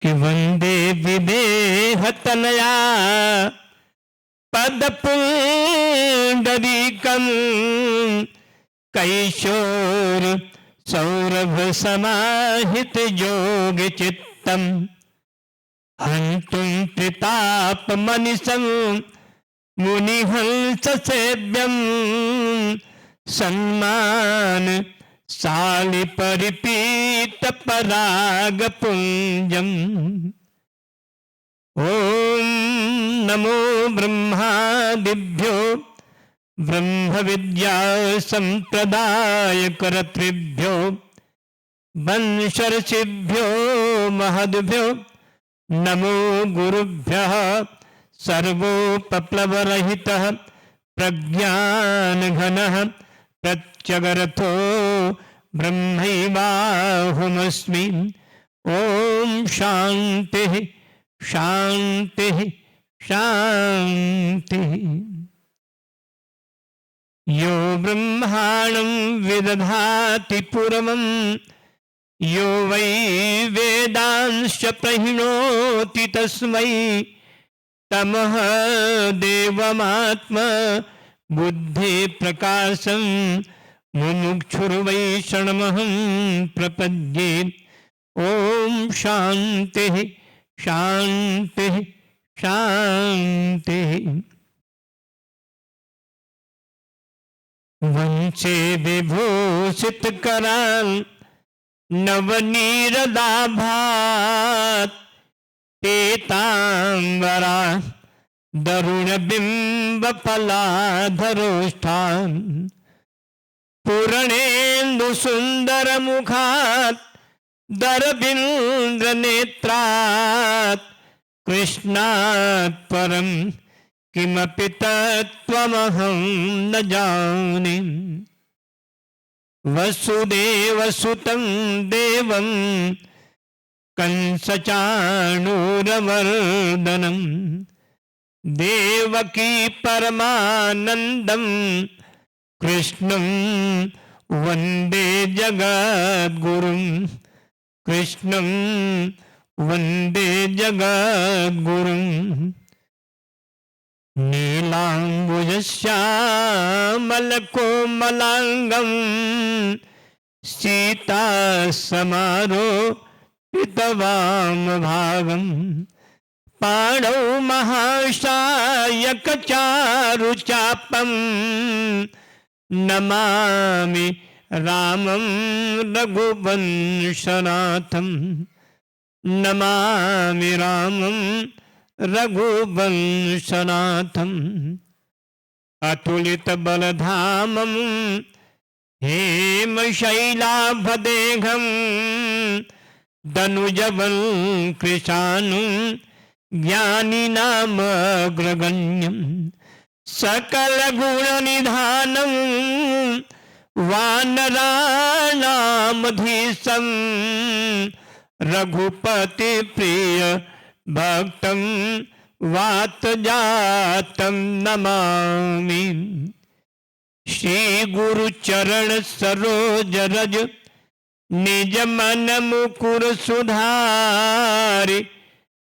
कि वंदे विदेह तनया पद पुंडरीकम कैशोर सौरभ समाहित जोग चित्तम हंतुम प्रताप मनिषं मुनिहंस सेव्यम सम्मान शालि परिपीत पराग पुंजम। ओम नमो ब्रह्मादिभ्यो ब्रह्म विद्या संप्रदाय कर्तृभ्यो वंशर्षिभ्यो महद्भ्यो नमो गुरुभ्यः सर्वोपप्लवरहितः प्रज्ञानघनः प्रत्यगर्थो ब्रह्मैवाहमस्मि। ओम शांति शांति शांति। यो ब्रह्माणं विदधाति पूर्वम् यो वै वेदांश्च प्रहिणोति तस्मै तमः देवमात्मा बुद्धि प्रकाशं मुमुक्षुर्वै शरणमहं प्रपद्ये। ओम शांति शांति शांति। वंशे विभूषित कराल नवनीरदाभात पीतांबरा दरुण बिंब फलाधरोष्ठान पूर्णेन्दु सुंदर मुखात दरबिंद्र नेत्रात कृष्णात् परम किमपि तत्त्वमहं न जाने। वसुदेवसुतं देवं कंसचाणूरमर्दनं देवकी परमानंदं कृष्णं वंदे जगद्गुरुं कृष्णं वंदे जगद्गुरुं। नीलाम्बुजश्यामलकोमलांगं सीता समारोपितवामभागं पाणौ महाशायकचारुचापं नमामि रामं रघुवंशनाथं नमामि रामं रघुवंशनाथं। अतुलित बलधामं हेमशैलाभदेहं दनुजबल कृशानुं ज्ञानिनामग्रगण्यं सकल गुणनिधानं वानराणामधीशं रघुपति प्रिय भक्तं वातजातं नमामि। श्री गुरु चरण सरोज रज निज मन मुकुर सुधारि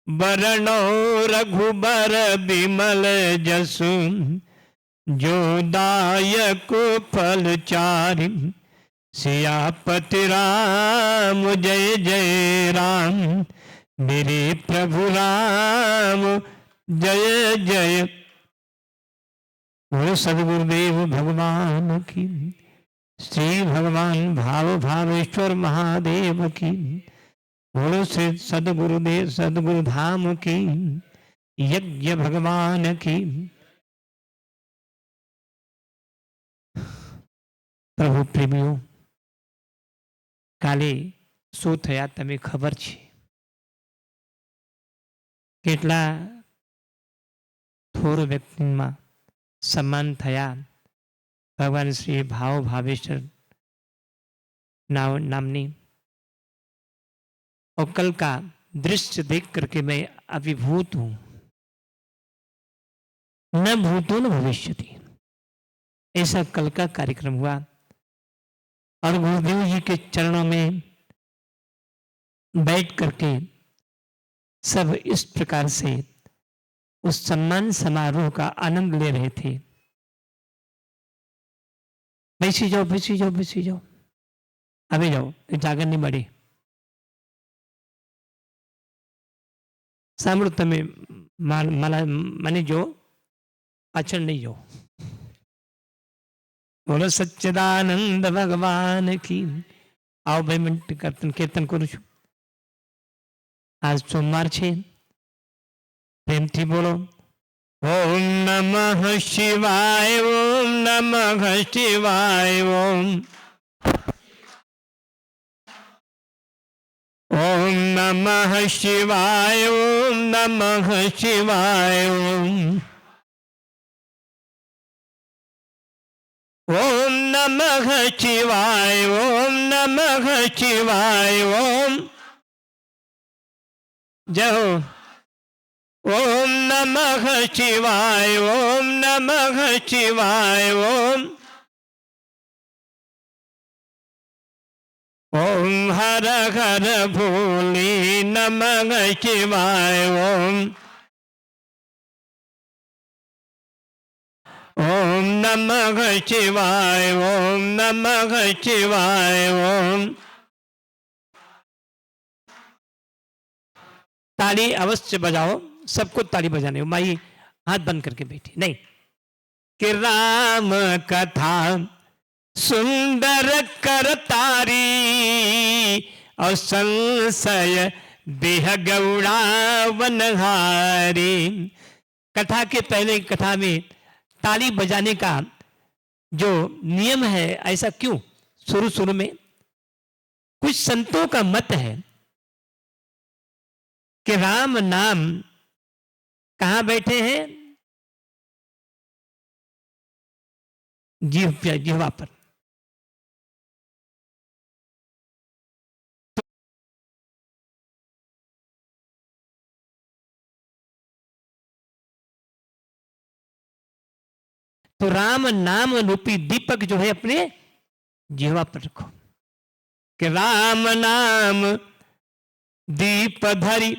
वरणो रघुबर बिमल जसु जो दायक फलचारि। सियापति राम जय जय राम मेरे प्रभु राम जय जय। वो सदगुरुदेव भगवान की, श्री भगवान भाव भावेश्वर महादेव की, बोलो श्री सदगुरुदेव सदगुरु धाम की, यज्ञ भगवान की। प्रभु प्रेमियों, काले શું થયા તમે ખબર છે? કેટલા થોર વ્યક્તિમાં सम्मान થયા भगवान श्री भाव भावेश्वर नामनी। और कल का दृश्य देख करके मैं अभिभूत हूं। न भूतो न भविष्यति, ऐसा कल का कार्यक्रम हुआ। और गुरुदेव जी के चरणों में बैठ करके सब इस प्रकार से उस सम्मान समारोह का आनंद ले रहे थे। बैसी जाओ, बैसी जाओ, बैसी जाओ, अभी जाओ, जागर नहीं बढ़ी। સાંભળો તમે મને જો પાછળ નહીં જો। બોલો સચ્ચિદાનંદ ભગવાન की। आओ भाई मिनट कीर्तन करूँ છું। आज सोमवार છે, પ્રેમથી બોલો ओम नमः शिवाय, ओम नमः शिवाय, ओम ओम नमः शिवाय, ओम नमः शिवाय, ओम नमः शिवाय, ओम नमः शिवाय, ओम जय हो। ओम नमः शिवाय, ओम नमः शिवाय, ओम हर हर भोले नमः शिवाय, ओम नमः शिवाय, ओम नमः शिवाय, ओम। ताली अवश्य बजाओ, सबको ताली बजाने। माई हाथ बंद करके बैठी नहीं। कि राम कथा सुंदर करतारी और संशय देह गौड़ा वनहारी। कथा के पहले कथा में ताली बजाने का जो नियम है, ऐसा क्यों? शुरू शुरू में कुछ संतों का मत है कि राम नाम कहां बैठे हैं? जिह्वा पर। तो राम नाम रूपी दीपक जो है अपने जिह्वा पर रखो। कि राम नाम दीप धरी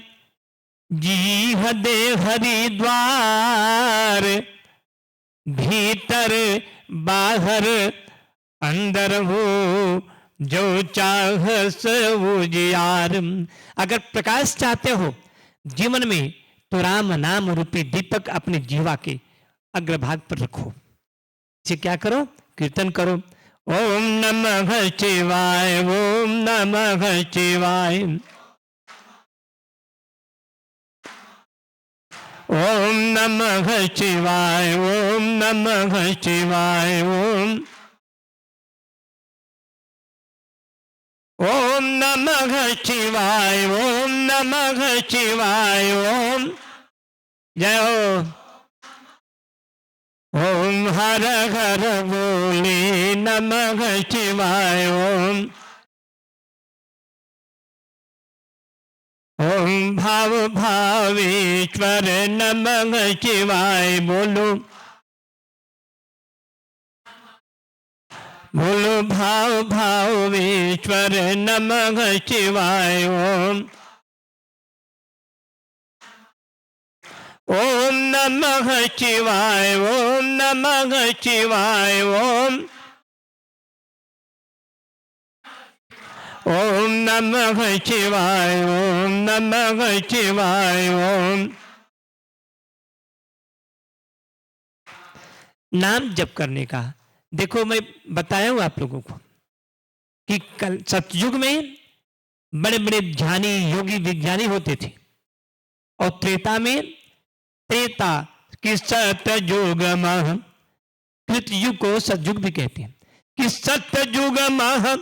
जीह दे हरिद्वार। भीतर बाहर अंदर हो जो चाह उजियार। अगर प्रकाश चाहते हो जीवन में तो राम नाम रूपी दीपक अपने जीवा के अग्रभाग पर रखो। इसे क्या करो? कीर्तन करो। ओम नमः शिवाय, ओम नमः शिवाय, ओम नमः शिवाय, ओम नमः शिवाय, ओम नमः शिवाय, ओम नमः शिवाय, ओम जय हो। ओम हर हर बोले नमः शिवाय, ओम भाव भावेश्वर नमः शिवाय। बोलो बोलो भाव भावेश्वर नमः शिवाय, ओम नमः शिवाय, ओम नमः शिवाय, ओम नमः शिवाय, ओम नमः शिवाय, नाम जप करने का देखो, मैं बताया हूं आप लोगों को कि कल सतयुग में बड़े बड़े ध्यानी योगी विज्ञानी होते थे और त्रेता में त्रेता कि सतयुग मह, कृतयुग को सतयुग भी कहते हैं कि सतयुग मह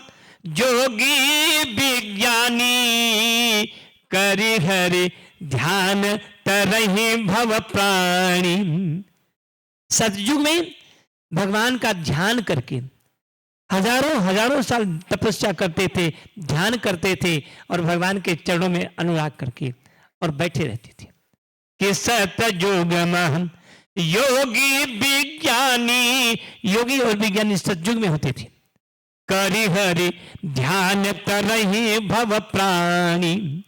जोगी विज्ञानी करि हरि ध्यान तरहि भव प्राणी। सतयुग में भगवान का ध्यान करके हजारों हजारों साल तपस्या करते थे, ध्यान करते थे और भगवान के चरणों में अनुराग करके और बैठे रहते थे। कि सतयुग मह योगी विज्ञानी, योगी और विज्ञानी सतयुग में होते थे। करि हरि ध्यान तरहि भव प्राणी।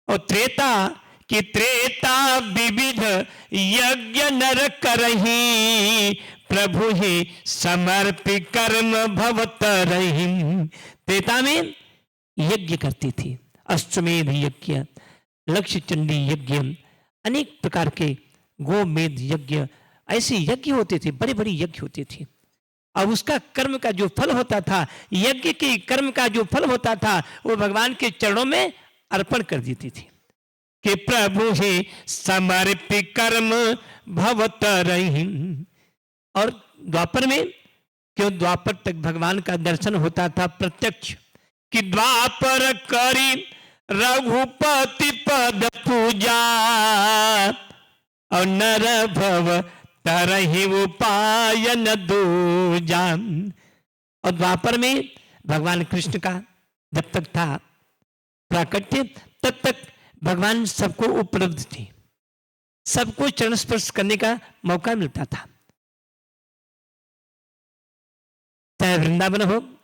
और त्रेता कि त्रेता विविध यज्ञ नर करही, प्रभु ही समर्पि कर्म भवत रही। त्रेता में यज्ञ करती थी, अश्वमेध यज्ञ, लक्ष्य चंडी यज्ञ, अनेक प्रकार के गोमेध यज्ञ, ऐसे यज्ञ होते थे, बड़े बड़े यज्ञ होते थे। अब उसका कर्म का जो फल होता था, यज्ञ के कर्म का जो फल होता था, वो भगवान के चरणों में अर्पण कर देती थी कि प्रभु हे समर्पि कर्म भवत रही। और द्वापर में, क्यों द्वापर तक भगवान का दर्शन होता था प्रत्यक्ष, कि द्वापर करी रघुपति पद पूजा, और नर भव तरहि उपायन दूजा। और द्वापर में भगवान कृष्ण का जब तक था प्राकट्य, तब तक भगवान सबको उपलब्ध थे, सबको चरण स्पर्श करने का मौका मिलता था। चाहे वृंदावन हो,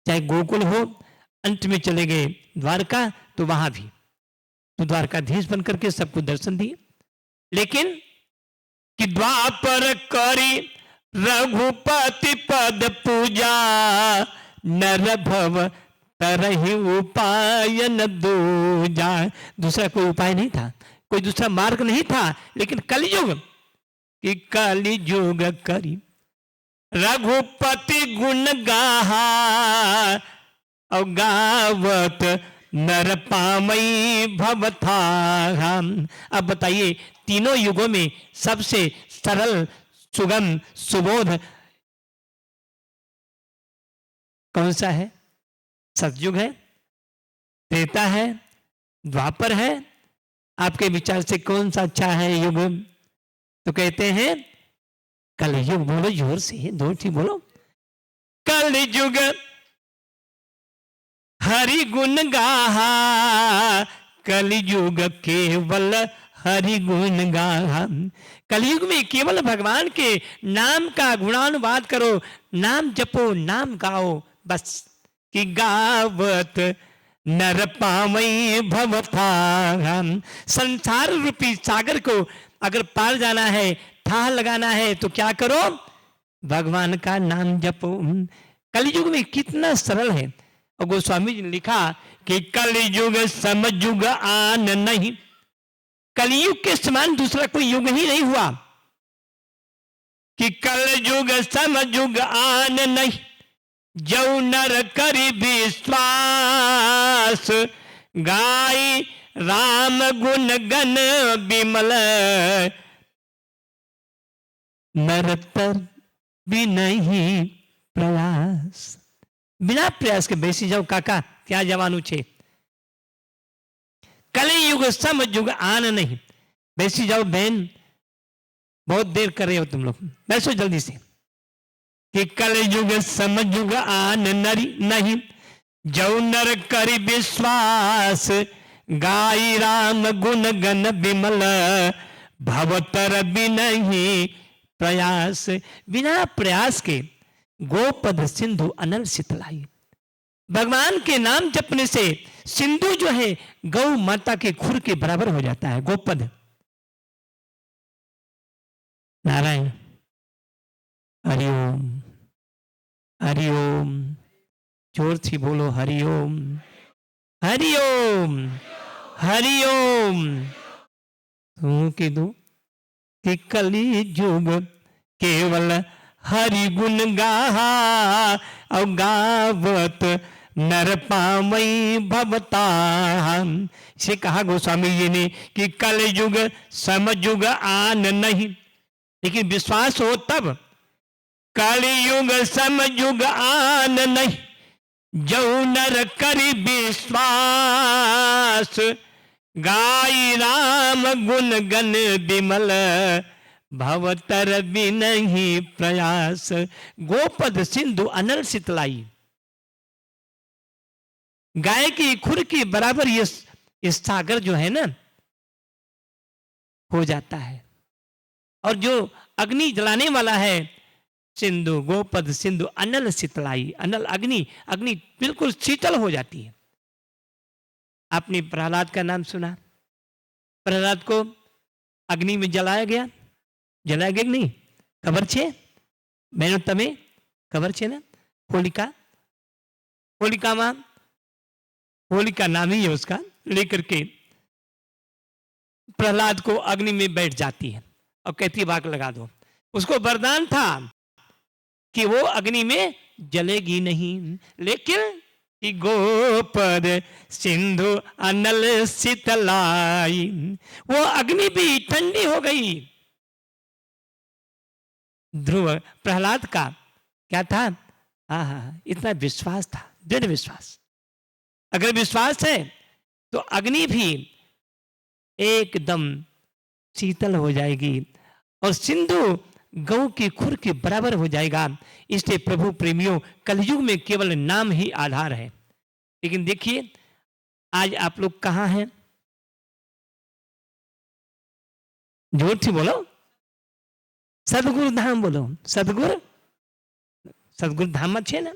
चाहे गोकुल हो, अंत में चले गए द्वारका, तो वहां भी तो द्वारकाधीश बनकर के सबको दर्शन दिए। लेकिन कि द्वापर करी रघुपति पद पूजा, नर भव तरहि उपाय न दूजा। दूसरा कोई उपाय नहीं था, कोई दूसरा मार्ग नहीं था। लेकिन कलयुग, कि कलयुग करी रघुपति गुण गाहा, और गावत नर पामई भवथा। अब बताइए, तीनों युगों में सबसे सरल, सुगम, सुबोध कौन सा है? सतयुग है, त्रेता है, द्वापर है। आपके विचार से कौन सा अच्छा है युग? तो कहते हैं कलयुग। बोलो जोर से, दो ठीक बोलो। कलयुग हरि गुण गाहा, कलयुग केवल हरि गुण गाहा। कलयुग में केवल भगवान के नाम का गुणानुवाद करो, नाम जपो, नाम गाओ, बस। कि गावत नर पावई भवथा। संसार रूपी सागर को अगर पार जाना है, थाह लगाना है, तो क्या करो? भगवान का नाम जपो। कलयुग में कितना सरल है। और गोस्वामी जी ने लिखा कि कलयुग समयुग आन नहीं। कलयुग के समान दूसरा कोई युग ही नहीं हुआ। कि कलयुग समयुग आन नहीं, जौ नर करि विश्वास, गाय राम गुण गण बिमल, नरतर भी नहीं प्रयास। बिना प्रयास के बेसी जाओ काका, क्या जवान छे। कलयुग समयुग आन नहीं। बेसी जाओ बहन, बहुत देर कर रहे हो तुम लोग, बैसो जल्दी से। कि कलयुग समयुग आन नरी नहीं, जौ नर करि विश्वास, गाय राम गुण गण बिमल, भवतर भी नहीं प्रयास। बिना प्रयास के गोपद सिंधु अनल शीतलाई। भगवान के नाम जपने से सिंधु जो है गौ माता के खुर के बराबर हो जाता है। गोपद। नारायण हरिओम, हरिओम। जोर से बोलो हरिओम, हरिओम, हरिओम। तुम की दो कि कली युग केवल हरि गुण गाहा, और गावत नर पामई भवता। से कहा गोस्वामी जी ने कि कल युग समयुग आन नहीं, लेकिन विश्वास हो तब। कलयुग समयुग आन नहीं, जौ नर करि विश्वास, गाय राम गुण गण बिमल, भवतर भी नहीं प्रयास। गोपद सिंधु अनल शीतलाई। गाय की खुर की बराबर ये सागर जो है ना हो जाता है। और जो अग्नि जलाने वाला है, सिंधु, गोपद सिंधु अनल शीतलाई। अनल अग्नि, अग्नि बिल्कुल शीतल हो जाती है। आपने प्रहलाद का नाम सुना। प्रहलाद को अग्नि में जलाया गया कि नहीं? खबर छे मैंने तमें खबर छे ना? होलिका मां, होलिका नाम ही है उसका, लेकर के प्रहलाद को अग्नि में बैठ जाती है और कहती है आग लगा दो। उसको वरदान था कि वो अग्नि में जलेगी नहीं, लेकिन गोपद सिंधु अनल शीतलाई, वो अग्नि भी ठंडी हो गई। ध्रुव प्रहलाद का क्या था? इतना विश्वास था, दृढ़ विश्वास। अगर विश्वास है तो अग्नि भी एकदम शीतल हो जाएगी और सिंधु गौ की खुर के बराबर हो जाएगा। इसलिए प्रभु प्रेमियों, कलयुग में केवल नाम ही आधार है। लेकिन देखिए आज आप लोग कहां हैं? जोर से बोलो, सदगुरु धाम बोलो। सदगुरु धाम में छे ना?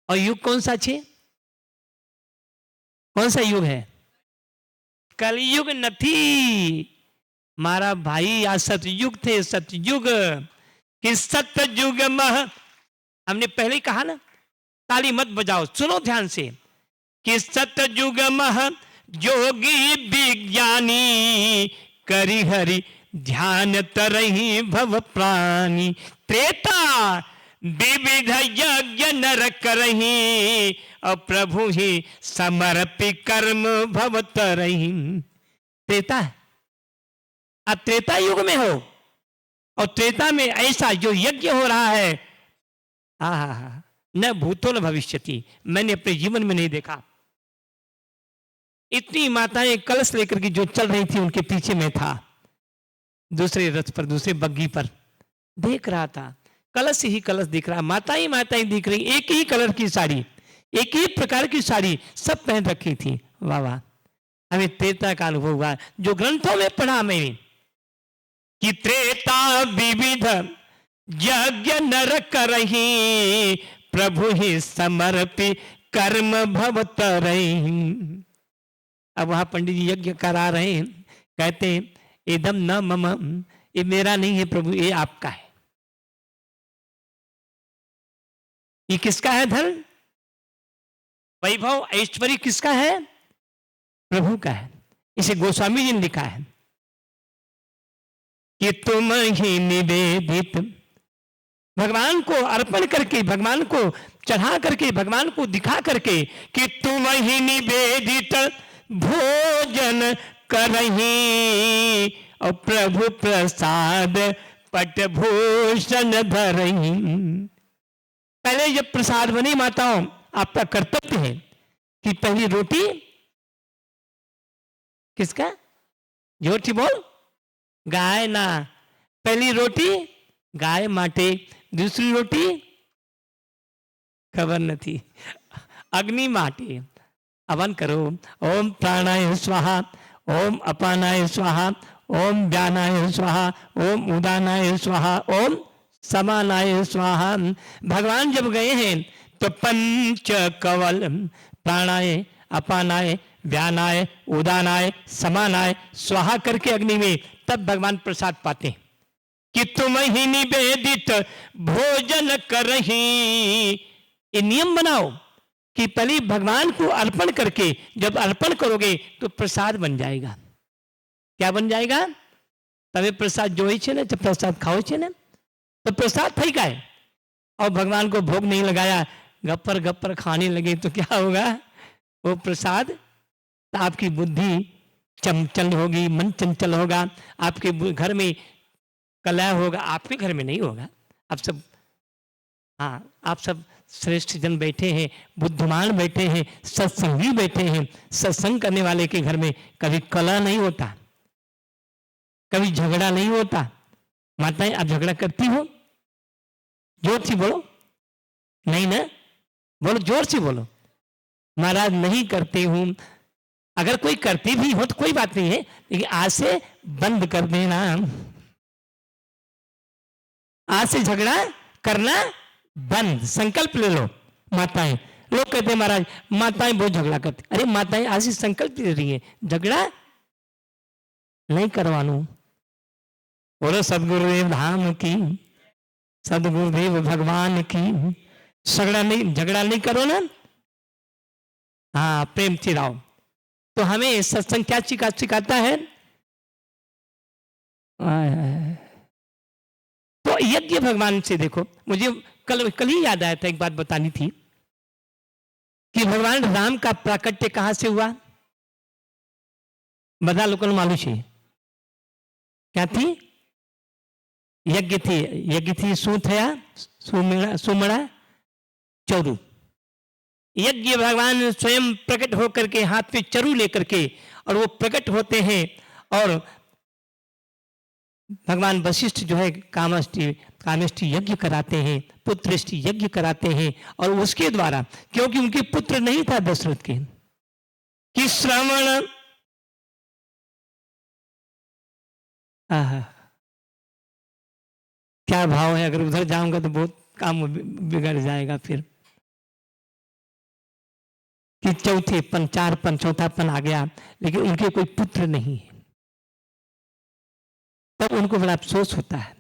और युग कौन सा छे? कौन सा युग है? कलयुग नहीं मारा भाई, आ सतयुग थे, सतयुग। कि सतयुग मह, हमने पहले ही कहा ना, ताली मत बजाओ, सुनो ध्यान से। कि सतयुग मह योगी विज्ञानी, करी हरि ध्यान तरही भव प्राणी। त्रेता विविध यज्ञ नर करही, और प्रभु ही समर्पि कर्म भव तरही। त्रेता, अब त्रेता युग में हो, और त्रेता में ऐसा जो यज्ञ हो रहा है, न भूतो न भविष्यति, मैंने अपने जीवन में नहीं देखा। इतनी माताएं कलश लेकर के जो चल रही थी, उनके पीछे में था, दूसरे रथ पर, दूसरे बग्गी पर देख रहा था। कलश ही कलश दिख रहा, माताएं दिख रही, एक ही कलर की साड़ी, एक ही प्रकार की साड़ी सब पहन रखी थी। वाह वाह, हमें त्रेता का अनुभव हुआ, जो ग्रंथों में पढ़ा मैंने कि त्रेता विविध यज्ञ नर करही, प्रभु ही समर्पि कर्म भव तरही। अब वहां पंडित जी यज्ञ करा रहे हैं, कहते हैं एकदम न मम, ये मेरा नहीं है प्रभु, ये आपका है। ये किसका है? धन वैभव ऐश्वर्य किसका है? प्रभु का है। इसे गोस्वामी जी ने लिखा है कि तुम ही निवेदित, भगवान को अर्पण करके, भगवान को चढ़ा करके, भगवान को दिखा करके, कि तुम ही निवेदित भोजन करही, और प्रभु प्रसाद पटभूषण धरही। पहले जब प्रसाद बनी माताओं, आपका कर्तव्य है कि पहली रोटी किसका? जोर से बोल। गाय ना, पहली रोटी गाय माटे, दूसरी रोटी खबर न थी, अग्नि माटे। हवन करो, ओम प्राणाय स्वाहा, ओम अपानाय स्वाहा, ओम व्यानाय स्वाहा, ओम उदानाय स्वाहा, ओम समानाय स्वाहा। भगवान जब गए हैं तो पंच कवल, प्राणाय, अपानाय, व्यानाय, उदानाय, समानाय, स्वाहा करके अग्नि में, तब भगवान प्रसाद पाते हैं। कि तुम ही निवेदित भोजन करही, ये नियम बनाओ कि पहले भगवान को अर्पण करके, जब अर्पण करोगे तो प्रसाद बन जाएगा। क्या बन जाएगा? तभी प्रसाद जो ही छे ने, जब प्रसाद खाओ छे ने, तो प्रसाद थई गए और भगवान को भोग नहीं लगाया, गप्पर गप्पर खाने लगे, तो क्या होगा? वो प्रसाद, तो आपकी बुद्धि चंचल होगी, मन चंचल होगा, आपके घर में कलह होगा, आपके घर में नहीं होगा। आप सब, आप सब श्रेष्ठ जन बैठे हैं, बुद्धिमान बैठे हैं, सत्संगी बैठे हैं। सत्संग करने वाले के घर में कभी कलह नहीं होता, कभी झगड़ा नहीं होता। माताएं, आप झगड़ा करती हो? जोर से बोलो। नहीं ना? बोलो, जोर से बोलो। महाराज नहीं करते हूं। अगर कोई करती भी हो तो कोई बात नहीं है, लेकिन आज से बंद कर देना, आज से झगड़ा करना बंद, संकल्प ले लो। माताएं, लोग कहते हैं महाराज माताएं बहुत झगड़ा करती। अरे माताएं आज ही संकल्प ले रही हैं, झगड़ा नहीं करवानो। बोलो सदगुरुदेव धाम की, सदगुरुदेव भगवान की। झगड़ा नहीं करो ना, हाँ प्रेम से रहो। तो हमें सत्संग क्या सिखाता है? तो यज्ञ भगवान से देखो, मुझे कल ही याद आया था, एक बात बतानी थी कि भगवान राम का प्राकट्य कहां से हुआ? बता लोगों को मालूम है क्या थी? यज्ञ थी सूथया सुमड़ा चरु। यज्ञ भगवान स्वयं प्रकट होकर के हाथ में चरु लेकर के, और वो प्रकट होते हैं और भगवान वशिष्ठ जो है कामेष्टि यज्ञ कराते हैं, पुत्रेष्टि यज्ञ कराते हैं। और उसके द्वारा, क्योंकि उनके पुत्र नहीं था दशरथ के, कि श्रवण क्या भाव है, अगर उधर जाऊंगा तो बहुत काम बिगड़ जाएगा फिर। कि चौथे पन, चार पन, चौथा पन आ गया, लेकिन उनके कोई पुत्र नहीं है, तब उनको बड़ा अफसोस होता है।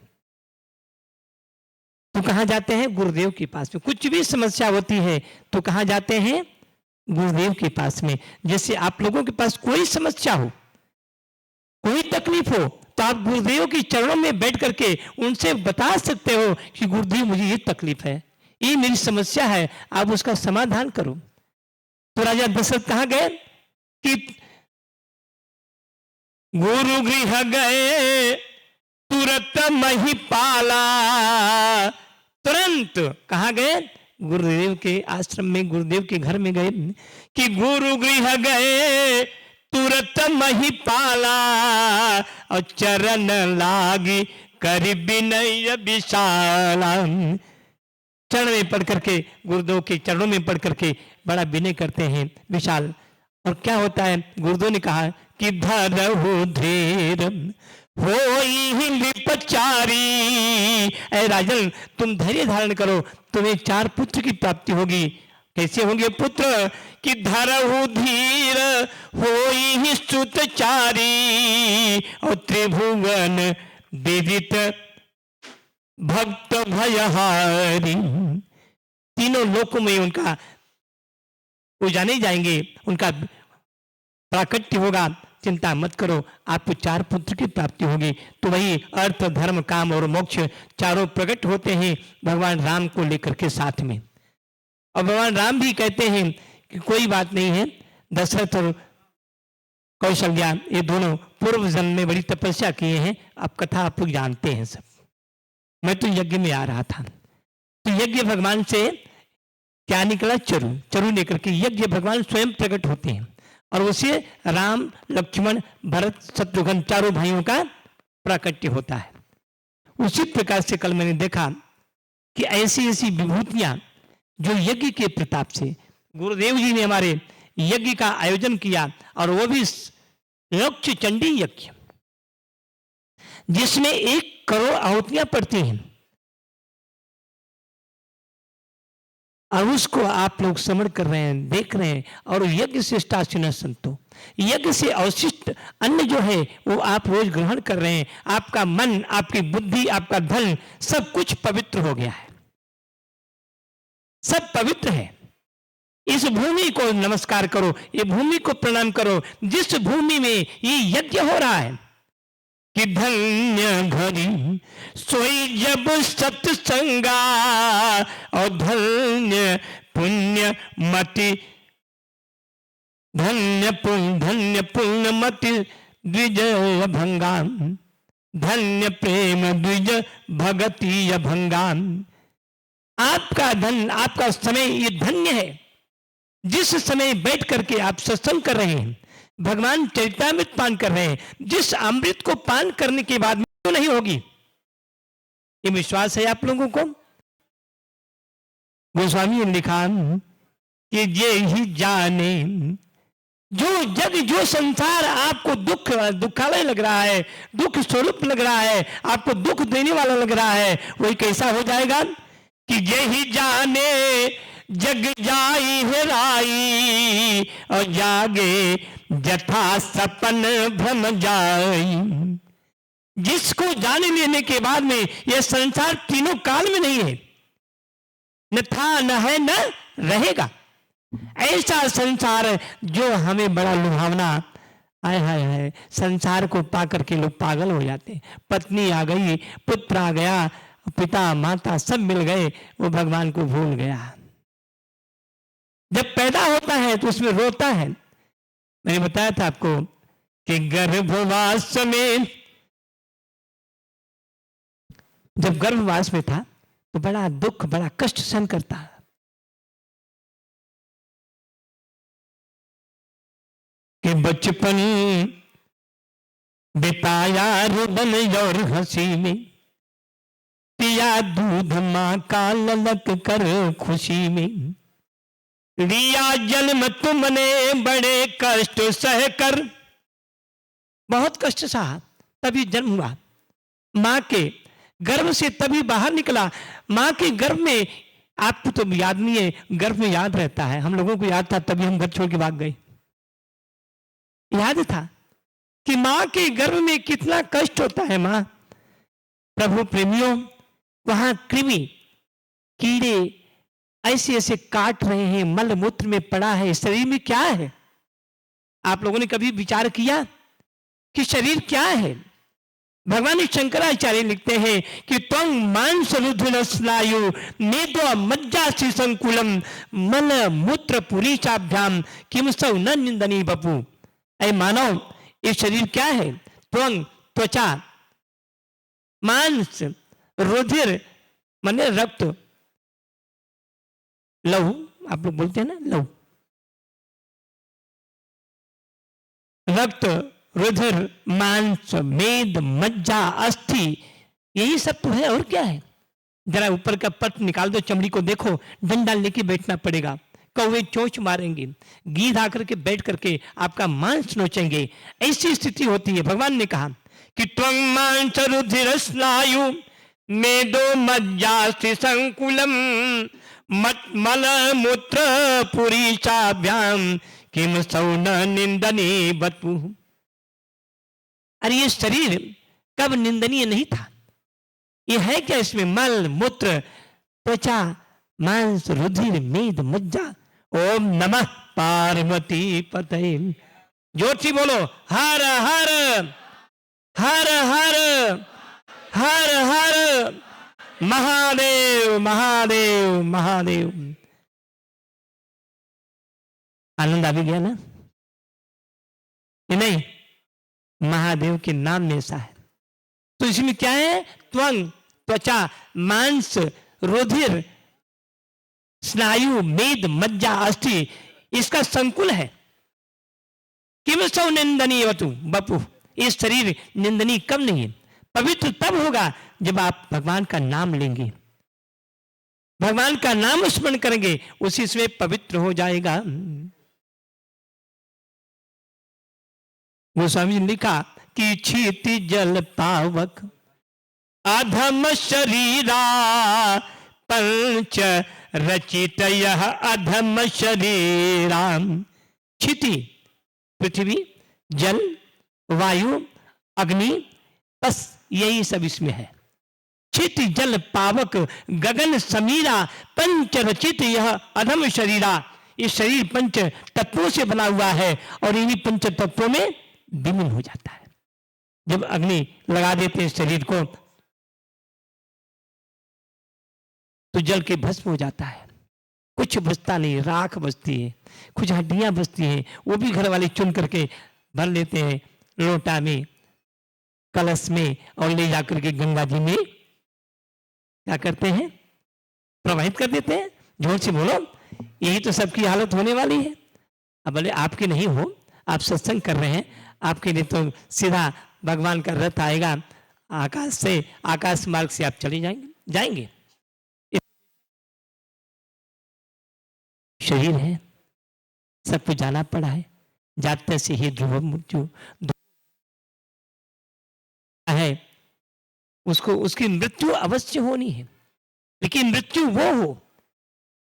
तो कहाँ जाते हैं? गुरुदेव के पास में। कुछ भी समस्या होती है तो कहाँ जाते हैं? गुरुदेव के पास में। जैसे आप लोगों के पास कोई समस्या हो, कोई तकलीफ हो, तो आप गुरुदेव के चरणों में बैठ करके उनसे बता सकते हो कि गुरुदेव मुझे ये तकलीफ है, ये मेरी समस्या है, आप उसका समाधान करो। तो राजा दशरथ कहाँ गए? कि गुरु गृह गए तुरंत महिपाला। तुरंत कहाँ गए? गुरुदेव के आश्रम में, गुरुदेव के घर में गए। कि गुरु गृह गए तुरंत महिपाला, और चरण लागी कर विनय विशाला। चरण में पढ़ करके, गुरुदेव के चरणों में पढ़ करके बड़ा विनय करते हैं, विशाल। और क्या होता है? गुरुदेव ने कहा कि धरहु धीर होई लिपचारी। ऐ राजन, तुम धैर्य धारण करो, तुम्हें 4 पुत्र की प्राप्ति होगी। कैसे होंगे पुत्र? कि धरहु धीर होई सुतचारी, और त्रिभुवन विदित भक्त भयहारी। तीनों लोकों में उनका पूजा नहीं जाएंगे, उनका प्राकट्य होगा। चिंता मत करो, आपको 4 पुत्र की प्राप्ति होगी। तो वही अर्थ, धर्म, काम और मोक्ष चारों प्रकट होते हैं भगवान राम को लेकर के साथ में। और भगवान राम भी कहते हैं कि कोई बात नहीं है, दशरथ और कौशल्या ये दोनों पूर्व जन्म में बड़ी तपस्या किए हैं, अब कथा आप लोग जानते हैं सब। मैं तो यज्ञ में आ रहा था, तो यज्ञ भगवान से क्या निकला? चरु लेकर के यज्ञ भगवान स्वयं प्रकट होते हैं, और उसे राम, लक्ष्मण, भरत, शत्रुघ्न चारों भाइयों का प्राकट्य होता है। उसी प्रकार से कल मैंने देखा कि ऐसी ऐसी विभूतियां जो यज्ञ के प्रताप से गुरुदेव जी ने हमारे यज्ञ का आयोजन किया, और वो भी लक्ष्य चंडी यज्ञ, जिसमें 1 करोड़ आहुतियां पड़ती हैं। और उसको आप लोग समझ कर रहे हैं, देख रहे हैं। और यज्ञ से शिष्टाशिन संतो, यज्ञ से अवशिष्ट अन्न जो है वो आप रोज ग्रहण कर रहे हैं। आपका मन, आपकी बुद्धि, आपका धन, सब कुछ पवित्र हो गया है, सब पवित्र है। इस भूमि को नमस्कार करो, ये भूमि को प्रणाम करो जिस भूमि में ये यज्ञ हो रहा है। कि धन्य घड़ी सोई जब सत्संगा, और धन्य पुण्य मति, धन्य पुण्य मति द्विज भंगा, धन्य प्रेम द्विज भगति भंगा। आपका धन, आपका समय ये धन्य है, जिस समय बैठ करके आप सत्संग कर रहे हैं, भगवान चरितामृत पान कर रहे हैं, जिस अमृत को पान करने के बाद मृत्यु नहीं होगी, ये विश्वास है आप लोगों को? गोस्वामी ने लिखा कि ये ही जाने जो जग, जो संसार आपको दुखालय लग रहा है, दुख स्वरूप लग रहा है, आपको दुख देने वाला लग रहा है, वही कैसा हो जाएगा? कि ये ही जाने जग जाई हेराई और जागे जथा सपन भ्रम जाई। जिसको जान लेने के बाद में यह संसार तीनों काल में नहीं है, न था न है न रहेगा। ऐसा संसार जो हमें बड़ा लुभावना, हाय हाय हाय, संसार को पाकर के लोग पागल हो जाते हैं। पत्नी आ गई, पुत्र आ गया, पिता माता सब मिल गए, वो भगवान को भूल गया। जब पैदा होता है तो उसमें रोता है। मैंने बताया था आपको कि गर्भवास में, जब गर्भवास में था तो बड़ा दुख, बड़ा कष्ट सहन करता। कि बचपन बिताया रुदन और हंसी में, पिया दूध मां का ललक कर खुशी में, लिया जन्म तुमने बड़े कष्ट सह कर। बहुत कष्ट सहा तभी जन्म हुआ, मां के गर्भ से तभी बाहर निकला। मां के गर्भ में, आपको तो याद नहीं है, गर्भ में याद रहता है, हम लोगों को याद था तभी हम घर छोड़ के भाग गए। याद था कि मां के गर्भ में कितना कष्ट होता है। मां, प्रभु प्रेमियों, वहां कृमि कीड़े ऐसे ऐसे काट रहे हैं, मल मूत्र में पड़ा है, शरीर में क्या है? आप लोगों ने कभी विचार किया कि शरीर क्या है? भगवान शंकराचार्य लिखते हैं कि त्वं मांस रुधिर स्नायु मेदो मज्जासि संकुलम मल मूत्र पुरी चाभ्याम किम सौ न निंदनी बपू। ऐ मानव, ये शरीर क्या है? त्वं त्वचा, मांस, रुधिर माने रक्त, लहू, आप लोग बोलते हैं ना लहू, रक्त, रुधिर, मांस, मेद, मज्जा, अस्थि, यही सब तो है। और क्या है? जरा ऊपर का पट निकाल दो, चमड़ी को देखो, डंडा लेके बैठना पड़ेगा, कौवे चोंच मारेंगे, गीध आकर के बैठ करके आपका मांस नोचेंगे, ऐसी स्थिति होती है। भगवान ने कहा कि त्वं मांस रुधिर स्नायु मेदो मज्जासि संकुलम मल मूत्र पुरी चाभ्याम किम सौ न निंदनी बतु। अरे ये शरीर कब निंदनीय नहीं था? ये है क्या? इसमें मल मूत्र त्वचा मांस रुधिर मेद मज्जा। ओम नमः पार्वती पतये। जोर से बोलो, हर हर हर हर हर हर महादेव महादेव महादेव। आनंद आ भी गया ना? ये नहीं, महादेव के नाम में ऐसा है। तो इसमें क्या है? त्वंग, त्वचा, मांस, रुधिर, स्नायु, मेद, मज्जा, अस्थि, इसका संकुल है। किम सौ निंदनीय वतु बपु। ये शरीर निंदनीय कब नहीं है? पवित्र तब होगा जब आप भगवान का नाम लेंगे, भगवान का नाम स्मरण करेंगे, उसी से पवित्र हो जाएगा। गोस्वामी ने लिखा कि क्षिति जल पावक अधम शरीरा पंच रचित यह अधम शरीराम। क्षिति पृथ्वी, जल, वायु, अग्नि, बस यही सब इसमें है। क्षिति जल पावक गगन समीरा पंच रचित यह अधम शरीरा। ये शरीर पंच तत्वों से बना हुआ है और इन्हीं पंच तत्वों में विलीन हो जाता है। जब अग्नि लगा देते हैं शरीर को तो जल के भस्म हो जाता है, कुछ बचता नहीं, राख बचती है, कुछ हड्डियां बचती हैं, वो भी घर वाले चुन करके भर लेते हैं लोटा में, कलश में, और ले जाकर के गंगा जी में क्या करते हैं? प्रवाहित कर देते हैं। जोर से बोलो, यही तो सबकी हालत होने वाली है। अब बोले आपके नहीं हो, आप सत्संग कर रहे हैं, आपके लिए तो सीधा भगवान का रथ आएगा आकाश से, आकाश मार्ग से आप चले जाएंगे। शरीर है, सबको जाना पड़ा है, जाते से ही ध्रुव मृत्यु है, उसको उसकी मृत्यु अवश्य होनी है। लेकिन मृत्यु वो हो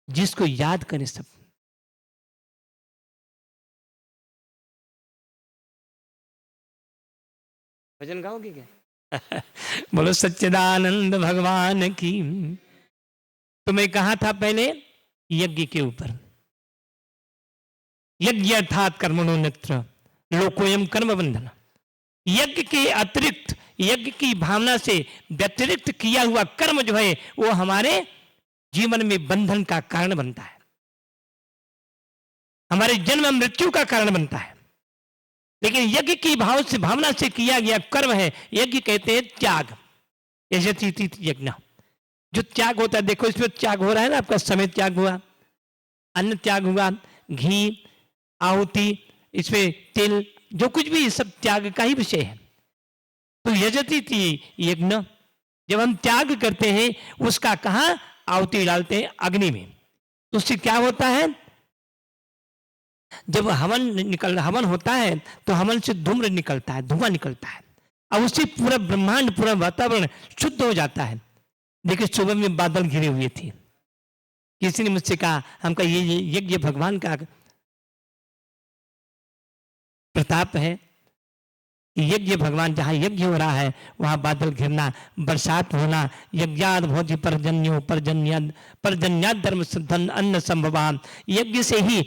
जिसको याद करें सब। भजन गाओगे क्या? बोलो सच्चिदानंद भगवान की। तो मैं कहा था पहले यज्ञ के ऊपर, यज्ञ अर्थात कर्मणो नेत्र लोकोयम कर्म बंधन। यज्ञ के अतिरिक्त, यज्ञ की भावना से व्यतिरिक्त किया हुआ कर्म जो है वो हमारे जीवन में बंधन का कारण बनता है, हमारे जन्म मृत्यु का कारण बनता है। लेकिन यज्ञ की भावना से किया गया कर्म है, यज्ञ कहते हैं त्याग। यजति यज्ञ, जो त्याग होता है, देखो इसमें त्याग हो रहा है ना, आपका समय त्याग हुआ, अन्न त्याग हुआ, घी, आहुति, इसमें तिल, जो कुछ भी सब त्याग का ही विषय है। तो यजति यज्ञ, जब हम त्याग करते हैं उसका कहां आहुति डालते हैं? अग्नि में। तो उससे क्या होता है? जब हवन होता है तो हवन से धूम्र निकलता है, धुआं निकलता है, और उससे पूरा ब्रह्मांड, पूरा वातावरण शुद्ध हो जाता है। देखिए सुबह में बादल घिरे हुए थे, किसी ने मुझसे कहा, हम कहा ये यज्ञ भगवान का प्रताप है। यज्ञ भगवान, जहां यज्ञ हो रहा है वहां बादल घिरना, बरसात होना, यज्ञाद भोज पर्जन्यो पर्जन्याद धर्म धन अन्न संभवान। यज्ञ से ही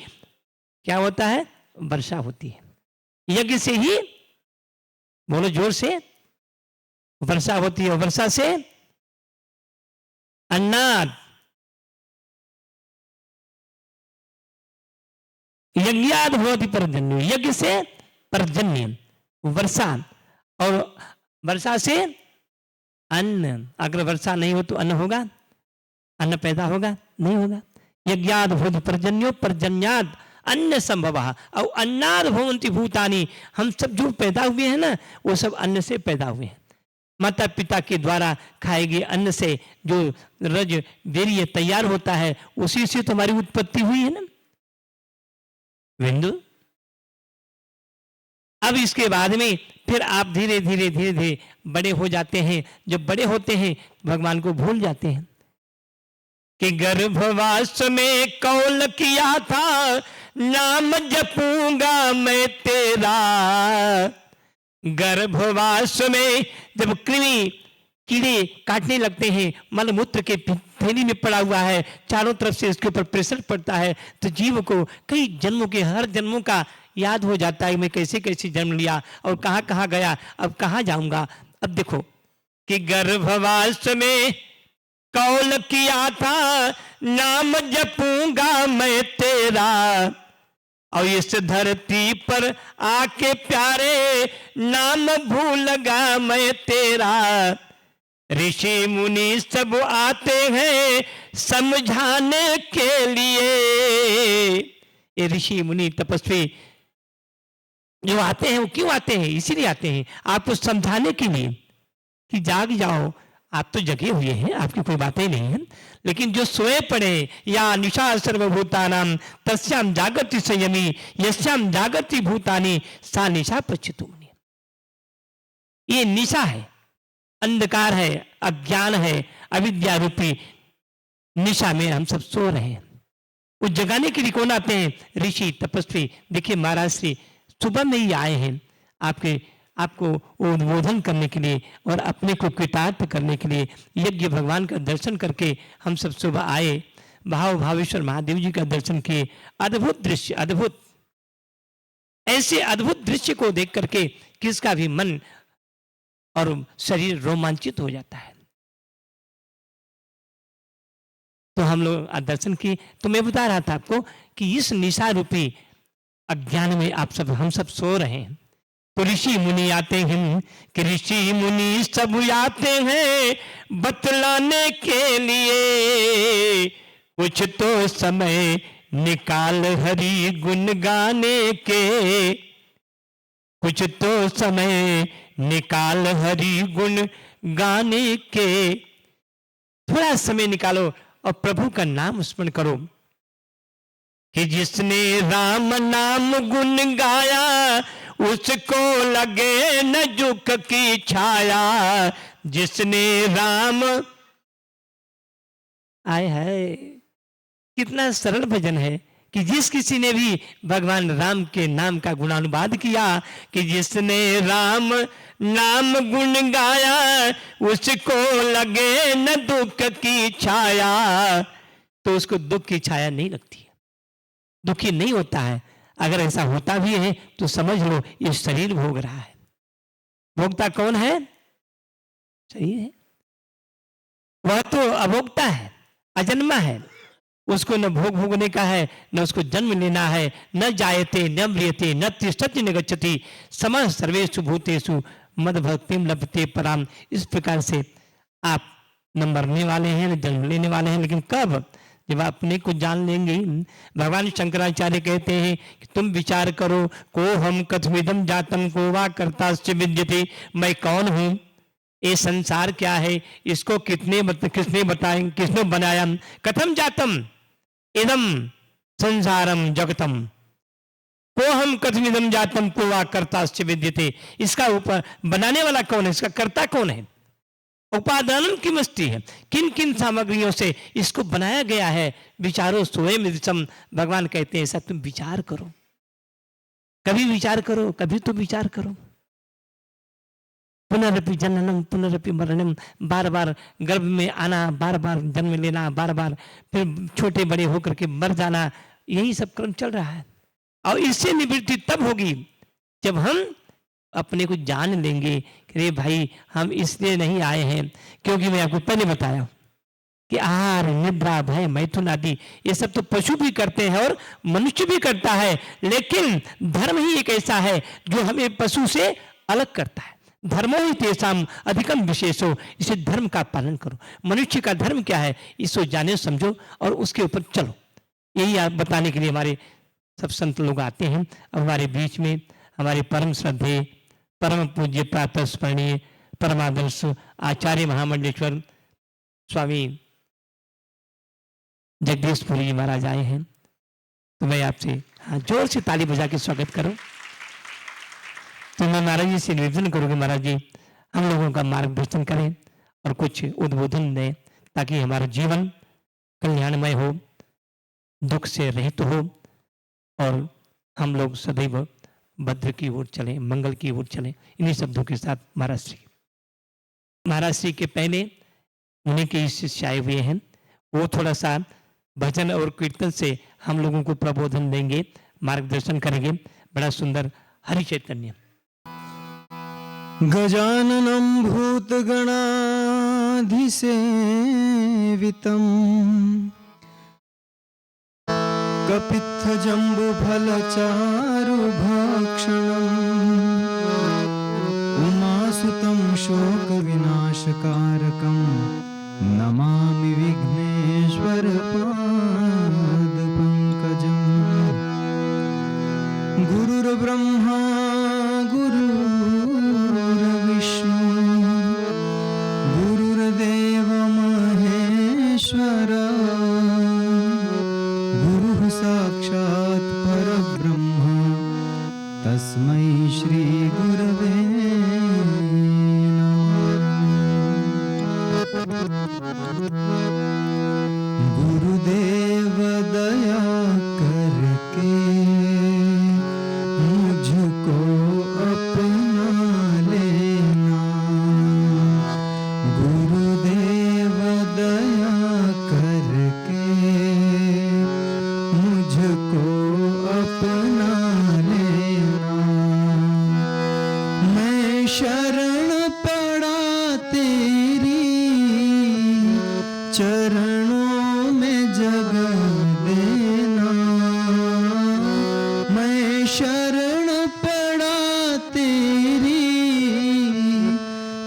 क्या होता है? वर्षा होती है। यज्ञ से ही, बोलो जोर से, वर्षा होती है, वर्षा से अन्नाद। यज्ञाद भवति पर्जन्य, यज्ञ से पर्जन्य वर्षा, और वर्षा से अन्न। अगर वर्षा नहीं हो तो अन्न होगा? अन्न पैदा होगा? नहीं होगा। यज्ञाद भवति पर्जन्यो पर्जन्याद अन्न संभव, और अन्नाद भवन्ति भूतानि। हम सब जो पैदा हुए हैं ना, वो सब अन्न से पैदा हुए हैं। माता पिता के द्वारा खाए गए अन्न से जो रज वीर्य तैयार होता है, उसी से तो हमारी उत्पत्ति हुई है ना बिंदु। अब इसके बाद में फिर आप धीरे धीरे धीरे धीरे बड़े हो जाते हैं। जब बड़े होते हैं भगवान को भूल जाते हैं कि गर्भवास में कौल किया था, नाम जपूंगा मैं तेरा। गर्भवास में जब कृमि कीड़े काटने लगते हैं, मलमूत्र के थैली में पड़ा हुआ है, चारों तरफ से इसके ऊपर प्रेशर पड़ता है, तो जीव को कई जन्मों के, हर जन्मों का याद हो जाता है, मैं कैसे कैसे जन्म लिया और कहाँ कहाँ गया, अब कहाँ जाऊंगा। अब देखो कि गर्भवास में कौल किया था, नाम जपूंगा मैं तेरा। और इस धरती पर आके प्यारे, नाम भूलगा मैं तेरा। ऋषि मुनि सब आते हैं समझाने के लिए। ये ऋषि मुनि तपस्वी जो आते हैं, वो क्यों आते हैं? इसीलिए आते हैं आपको समझाने के लिए कि जाग जाओ, आप तो जगे हुए हैं, आपकी कोई बातें नहीं है। लेकिन जो सोए पड़े, या निशा सर्वभूतानाम तस्याम जागति संयमी यस्याम जागति भूतानि सा निशा पश्चितुम्नि। ये निशा है, अंधकार है, अज्ञान है, अविद्या रूपी निशा में हम सब सो रहे हैं। वो जगाने के लिए कौन आते हैं? ऋषि तपस्वी। देखिए महाराज श्री सुबह में ही आए हैं आपको उद्बोधन करने के लिए और अपने को कृतार्थ करने के लिए। यज्ञ भगवान का दर्शन करके हम सब सुबह आए, भावेश्वर महादेव जी का दर्शन किए। अद्भुत दृश्य, अद्भुत, ऐसे अद्भुत दृश्य को देख करके किसका भी मन और शरीर रोमांचित हो जाता है। तो हम लोग दर्शन किए। तो मैं बता रहा था आपको कि इस निशा रूपी अज्ञान में हम सब सो रहे हैं। तो ऋषि मुनि आते हैं कि ऋषि मुनि सब आते हैं बतलाने के लिए। कुछ तो समय निकाल हरि गुण गाने के, कुछ तो समय निकाल हरि गुण गाने के। थोड़ा समय निकालो और प्रभु का नाम स्मरण करो कि जिसने राम नाम गुण गाया, उसको लगे न जुक की छाया। जिसने राम, आए है कितना सरल भजन है कि जिस किसी ने भी भगवान राम के नाम का गुणानुवाद किया कि जिसने राम नाम गुण गाया उसको लगे न दुख की छाया, तो उसको दुख की छाया नहीं लगती है, दुखी नहीं होता है। अगर ऐसा होता भी है तो समझ लो ये शरीर भोग रहा है। भोगता कौन है? शरीर है। वह तो अभोक्ता है, अजन्मा है, उसको न भोग भोगने का है, न उसको जन्म लेना है। न जायते न म्रियते न तिष्ठति न गच्छति समः सर्वेषु भूतेषु मद भक्तिम लभते पराम। इस प्रकार से आप न मरने वाले हैं न जन्म लेने वाले हैं, लेकिन कब? जब आप अपने को जान लेंगे। भगवान शंकराचार्य कहते हैं कि तुम विचार करो, को हम कथमिदम जातम को वा कर्ताश्च विद्यते, मैं कौन हूँ, ये संसार क्या है, इसको किसने बताएं, किसने बनाया। कथम जातम इदम संसारम जगतम को हम कथमिदम जातम को वा कर्ताश्च विद्यते। इसका ऊपर बनाने वाला कौन है, इसका कर्ता कौन है? उपादानम की मस्ती है, किन किन सामग्रियों से इसको बनाया गया है। विचारो स्वयं विदितम। भगवान कहते हैं ऐसा तुम विचार करो, कभी विचार करो, कभी तो विचार करो। पुनरपि जननम पुनरपि मरणम, बार बार गर्भ में आना, बार बार जन्म लेना, बार बार फिर छोटे बड़े होकर के मर जाना, यही सब क्रम चल रहा है। और इससे निवृत्ति तब होगी जब हम अपने को जान लेंगे कि अरे भाई हम इसलिए नहीं आए हैं, क्योंकि मैं आपको पहले बताया कि आहार निद्रा भय मैथुन आदि ये सब तो पशु भी करते हैं और मनुष्य भी करता है, लेकिन धर्म ही एक ऐसा है जो हमें पशु से अलग करता है। धर्मो ही तेसाम अधिकम विशेषो, इसे धर्म का पालन करो। मनुष्य का धर्म क्या है इसको जाने समझो और उसके ऊपर चलो। यही आप बताने के लिए हमारे सब संत लोग आते हैं। अब हमारे बीच में हमारे परम श्रद्धेय परम पूज्य प्रातः स्मरणीय परमादर्श आचार्य महामंडलेश्वर स्वामी जगदीशपुरी जी महाराज आए हैं, तो मैं आपसे जोर से ताली बजा के स्वागत करूं। तो मैं महाराज जी से निवेदन करूँगा, महाराज जी हम लोगों का मार्गदर्शन करें और कुछ उद्बोधन दें ताकि हमारा जीवन कल्याणमय हो, दुख से रहित हो और हम लोग सदैव भद्र की ओर चलें, मंगल की ओर चलें। इन्हीं शब्दों के साथ महाराज श्री के पहले उन्हीं के शिष्य आए हुए हैं, वो थोड़ा सा भजन और कीर्तन से हम लोगों को प्रबोधन देंगे, मार्गदर्शन करेंगे। बड़ा सुंदर हरि चैतन्य। गजाननं भूतगणाधिसेवितम् कपित्थजम्बुफलचारुभक्षणम् उमासुतं शोकविनाशकारकं नमामि विघ्नेश्वरपादपङ्कजम्। गुरुर्ब्रह्मा गुरुर्विष्णु गुरुर्देव महेश्वर गुरुः साक्षात् परब्रह्म तस्मै श्री गुरवे नमः। गुरुदेव दया करके मुझको अपना लेना, गुरुदेव दया करके मुझको अपना लेना। मैं शरण पड़ा तेरी चरणों में जगह देना, मैं शरण पड़ा तेरी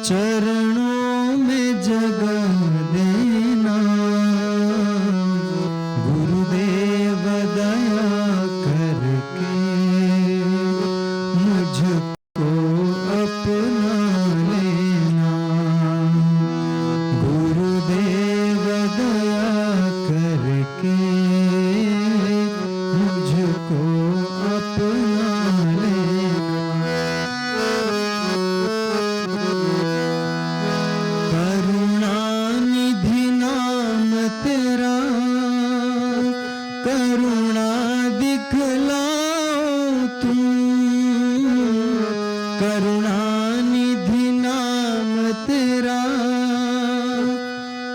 चरणों में जगह देना। गुरुदेव दया करके मुझको अपना लेना, गुरुदेव दया करके मुझको अपना लेना। करुणानिधि नाम तेरा,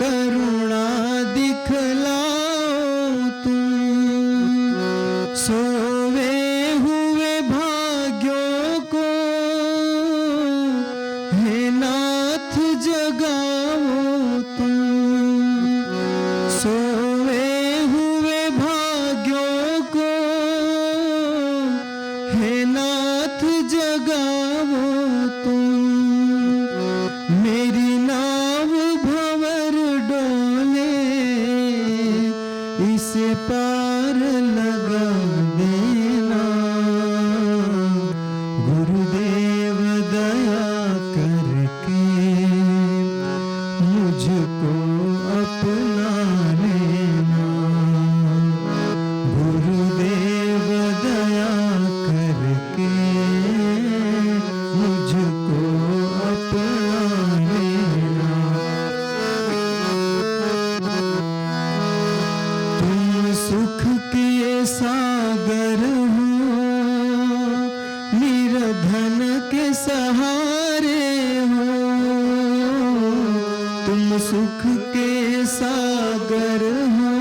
करुणा दिखलाओ तुम। सोए हुए भाग्यों को हे नाथ जगाओ तुम। सोए हुए भाग्यों को हे नाथ जगाओ तुम। मेरी नाव भंवर डोले, इसे पार लगा देना। गुरुदेव दया करके मुझको अपना लेना। गुरुदेव दया करके मुझको अपना लेना। तुम सुख के सागर हो, निर्धन के सहारे हो। तुम सुख के सागर हो,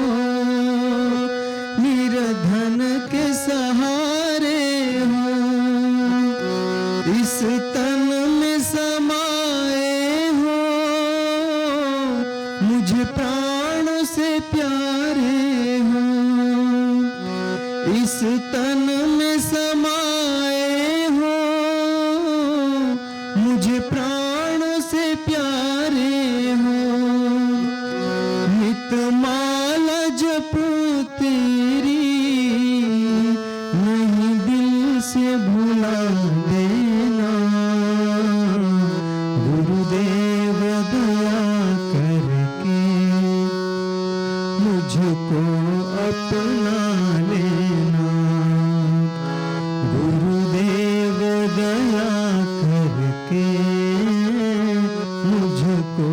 निर्धन के सहारे हो। इस तन में समाए हो, मुझे प्राणों से प्यारे हो। इस तन में समाए हो, मुझे प्राणों से प्यारे हो। नित माला जपूं तेरी, नहीं दिल से भुला देना। गुरुदेव दया करके मुझको अपना लेना। गुरुदेव दया करके मुझको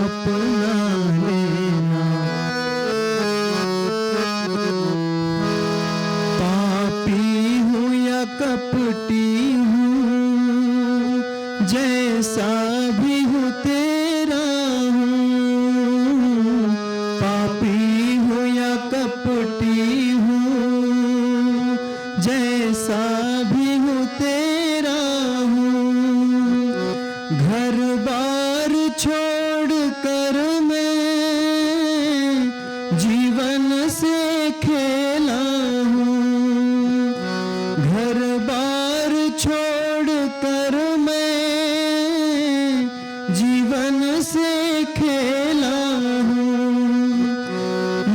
अपना लेना। पापी हूँ या कपटी हूँ, जैसा भी हूँ तेरा हूँ। पापी हूँ या कपटी हूँ, जैसा भी हूँ तेरा हूँ। घर बार छोड़ कर मैं जीवन से खेला हूँ। घर बार छोड़ कर मैं जीवन से खेला हूँ।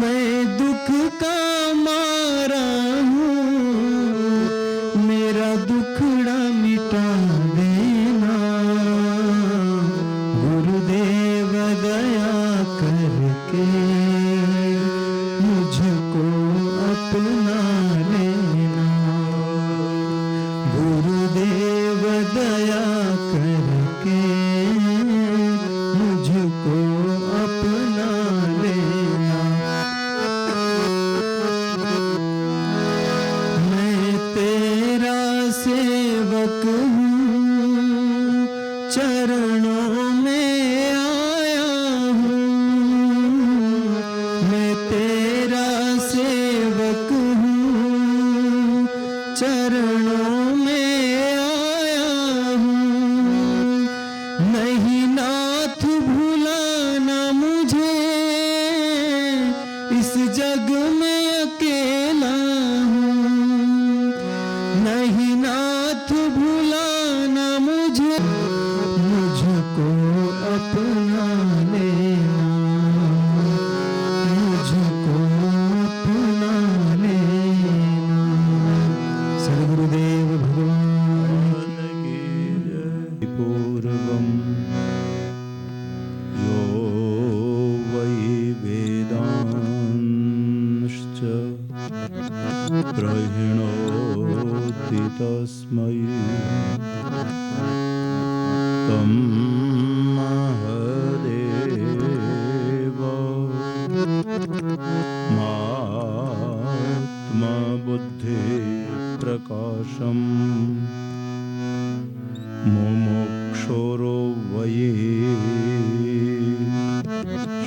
मैं दुख का मारा हूँ, मेरा दुखड़ा मिटा देना। गुरुदेव दया करके मुझको अपना लेना। गुरुदेव दया करके मुझको अपना लेना। मैं तेरा सेवक हूँ, चरणों में आया हूँ। मैं तेरा सेवक हूँ, चरणों में आया हूँ। नहीं नाथ भुलाना मुझे, इस जग में अकेला हूँ। नहीं नाथ भुलाना मुझे, मुझको अपना लेना। मुझको अपना लेना। सद्गुरुदेव भगवान की पूर्वम् यो वै वेदांश्च प्रहिणोति तस्मै तं महदेव महात्मा बुद्धि प्रकाशम् मुमुक्षुरो वये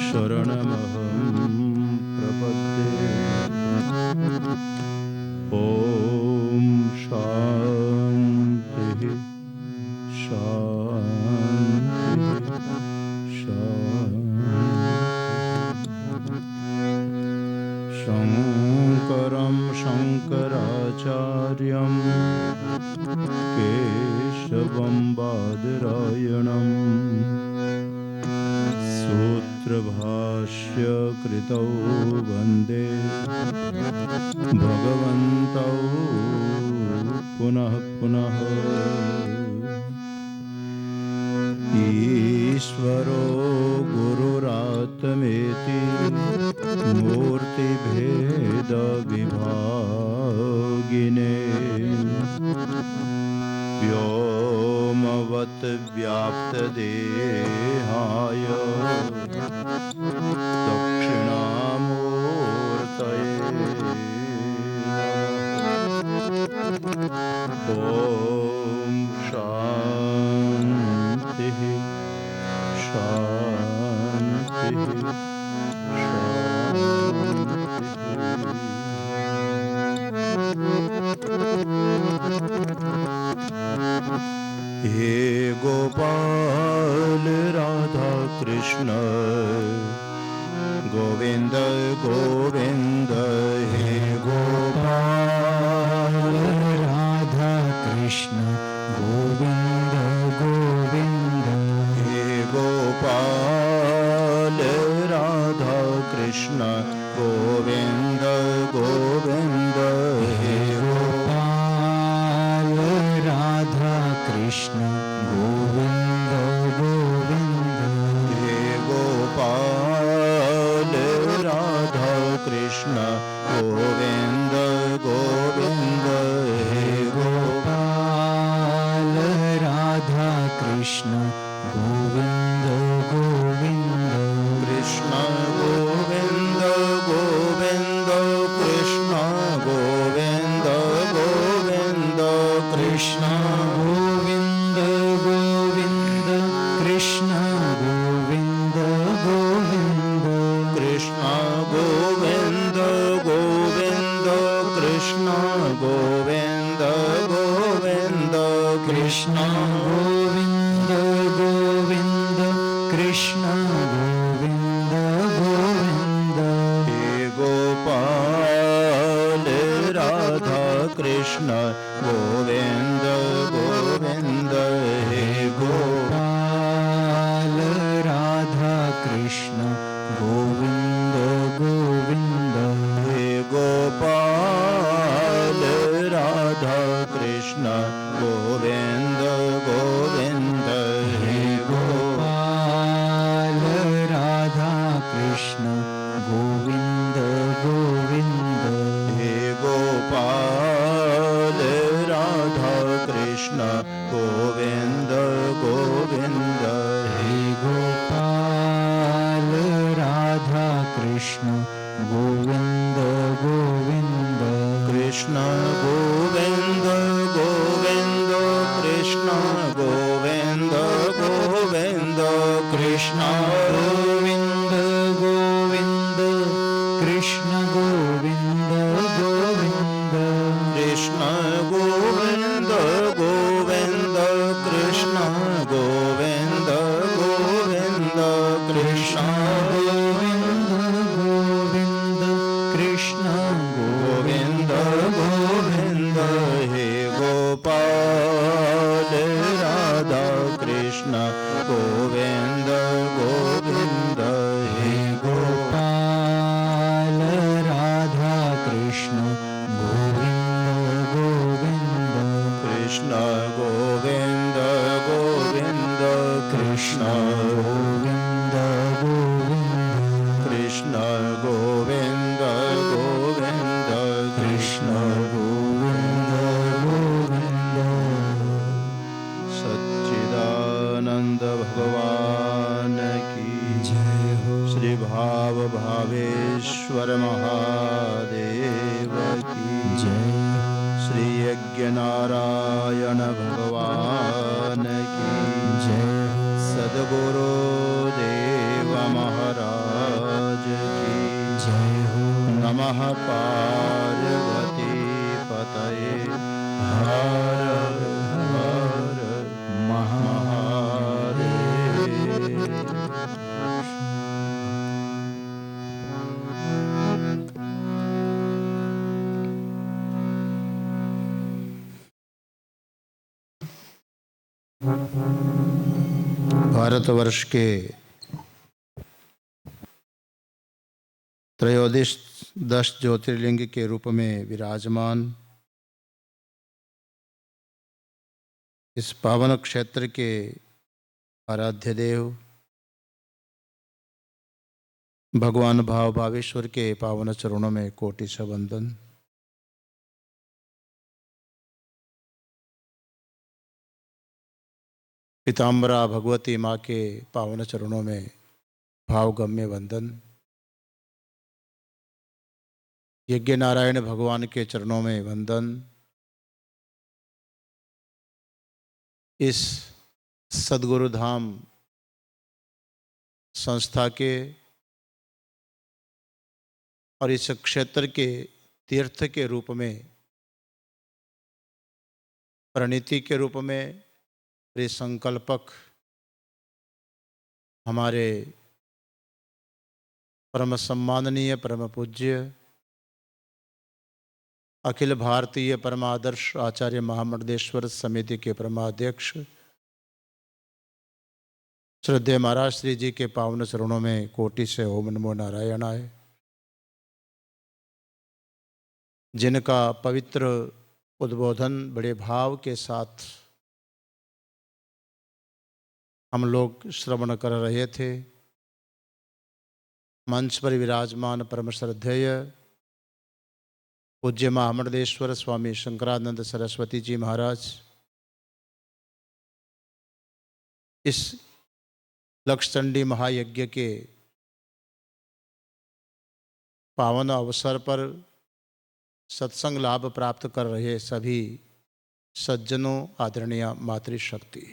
शरणमहं प्रपद्ये। ॐ शान्तिः शान्तिः शान्तिः। शङ्करं शङ्कराचार्यं केशवं बादरायणं सूत्रभाष्यकृतौ वन्दे भगवन्तौ पुनः पुनः। ईश्वरो गुरुरात्मेति मूर्तिभेदविभागिने व्योमवत् व्याप्तदेहाय दक्षिणामूर्तये ॐ शान्तिः शान्तिः हे गोपाल राधा कृष्ण गोविंद गोविंद। हे गोपाल राधा कृष्ण गोविंद गोविंद। हे गोपाल राधा कृष्ण गोविंद गोविंद। हे गोपाल राधा कृष्ण गोविंद गोविंद। हे गोपाल राधा कृष्ण गोविंद गोविंद। हे गोपाल राधा कृष्ण गोविंद गोविंद। कृष्ण गोविंद गोविंद कृष्ण गोविंद गोविंद। कृष्ण गोविंद गोविंद कृष्ण गोविंद गोविंद। कृष्ण गोविंद गोविंद कृष्ण गोविंद गोविंद। कृष्ण गोविंद गोविंद कृष्ण गोविंद गोविंद। हे गोपाल राधा कृष्ण गोविंद गोविंद। हे गोपाल राधा कृष्ण गोविंद गोविंद। हे गोपाल राधा कृष्ण गोविंद गोविंद। हे गोपाल राधा कृष्ण गोविंद गोविंद। हे गोपाल राधा कृष्ण गोविंद गोविंद। हे गोपाल राधा कृष्ण गोविंद गोविंद। कृष्ण गोविंद गोविंद कृष्ण गोविंद गोविंद। कृष्ण गोविंद गोविंद कृष्ण गोविंद गोविंद। कृष्ण गोविंद गोविंद कृष्ण गोविंद गोविंद। कृष्ण गोविंद गोविंद कृष्ण गोविंद गोविंद। हे गोपाल राधा कृष्ण गोविंद गोविंद। हे गोपाल राधा कृष्ण गोविंद गोविंद। कृष्ण गोविंद गोविंद कृष्ण गोविंद गोविंद। कृष्ण गोविंद गोविंद कृष्ण गोविंद गोविंद। सच्चिदानंद भगवान की जय हो। श्री भाव भावेश्वर महादेव की जय। श्री यज्ञ नारायण भगवान जय हो सद्गुरु देव महाराज की जय हो नमः पार्वती पतये हर हर महादेव। भारतवर्ष के त्रयोदश 10 ज्योतिर्लिंग के रूप में विराजमान इस पावन क्षेत्र के आराध्य देव भगवान भाव भावेश्वर के पावन चरणों में कोटि से वंदन। पीताम्बरा भगवती माँ के पावन चरणों में भावगम्य वंदन। यज्ञ नारायण भगवान के चरणों में वंदन। इस सद्गुरु धाम संस्था के और इस क्षेत्र के तीर्थ के रूप में प्रणीति के रूप में संकल्पक हमारे परम सम्माननीय परम पूज्य अखिल भारतीय परमादर्श आचार्य महामंडलेश्वर समिति के परमाध्यक्ष श्रद्धेय महाराज श्री जी के पावन चरणों में कोटि से ओम नमो नारायणाय। जिनका पवित्र उद्बोधन बड़े भाव के साथ हम लोग श्रवण कर रहे थे। मंच पर विराजमान परम श्रद्धेय पूज्य महामंडलेश्वर स्वामी शंकरानंद सरस्वती जी महाराज इस लक्षचंडी महायज्ञ के पावन अवसर पर सत्संग लाभ प्राप्त कर रहे सभी सज्जनों, आदरणीय मातृशक्ति,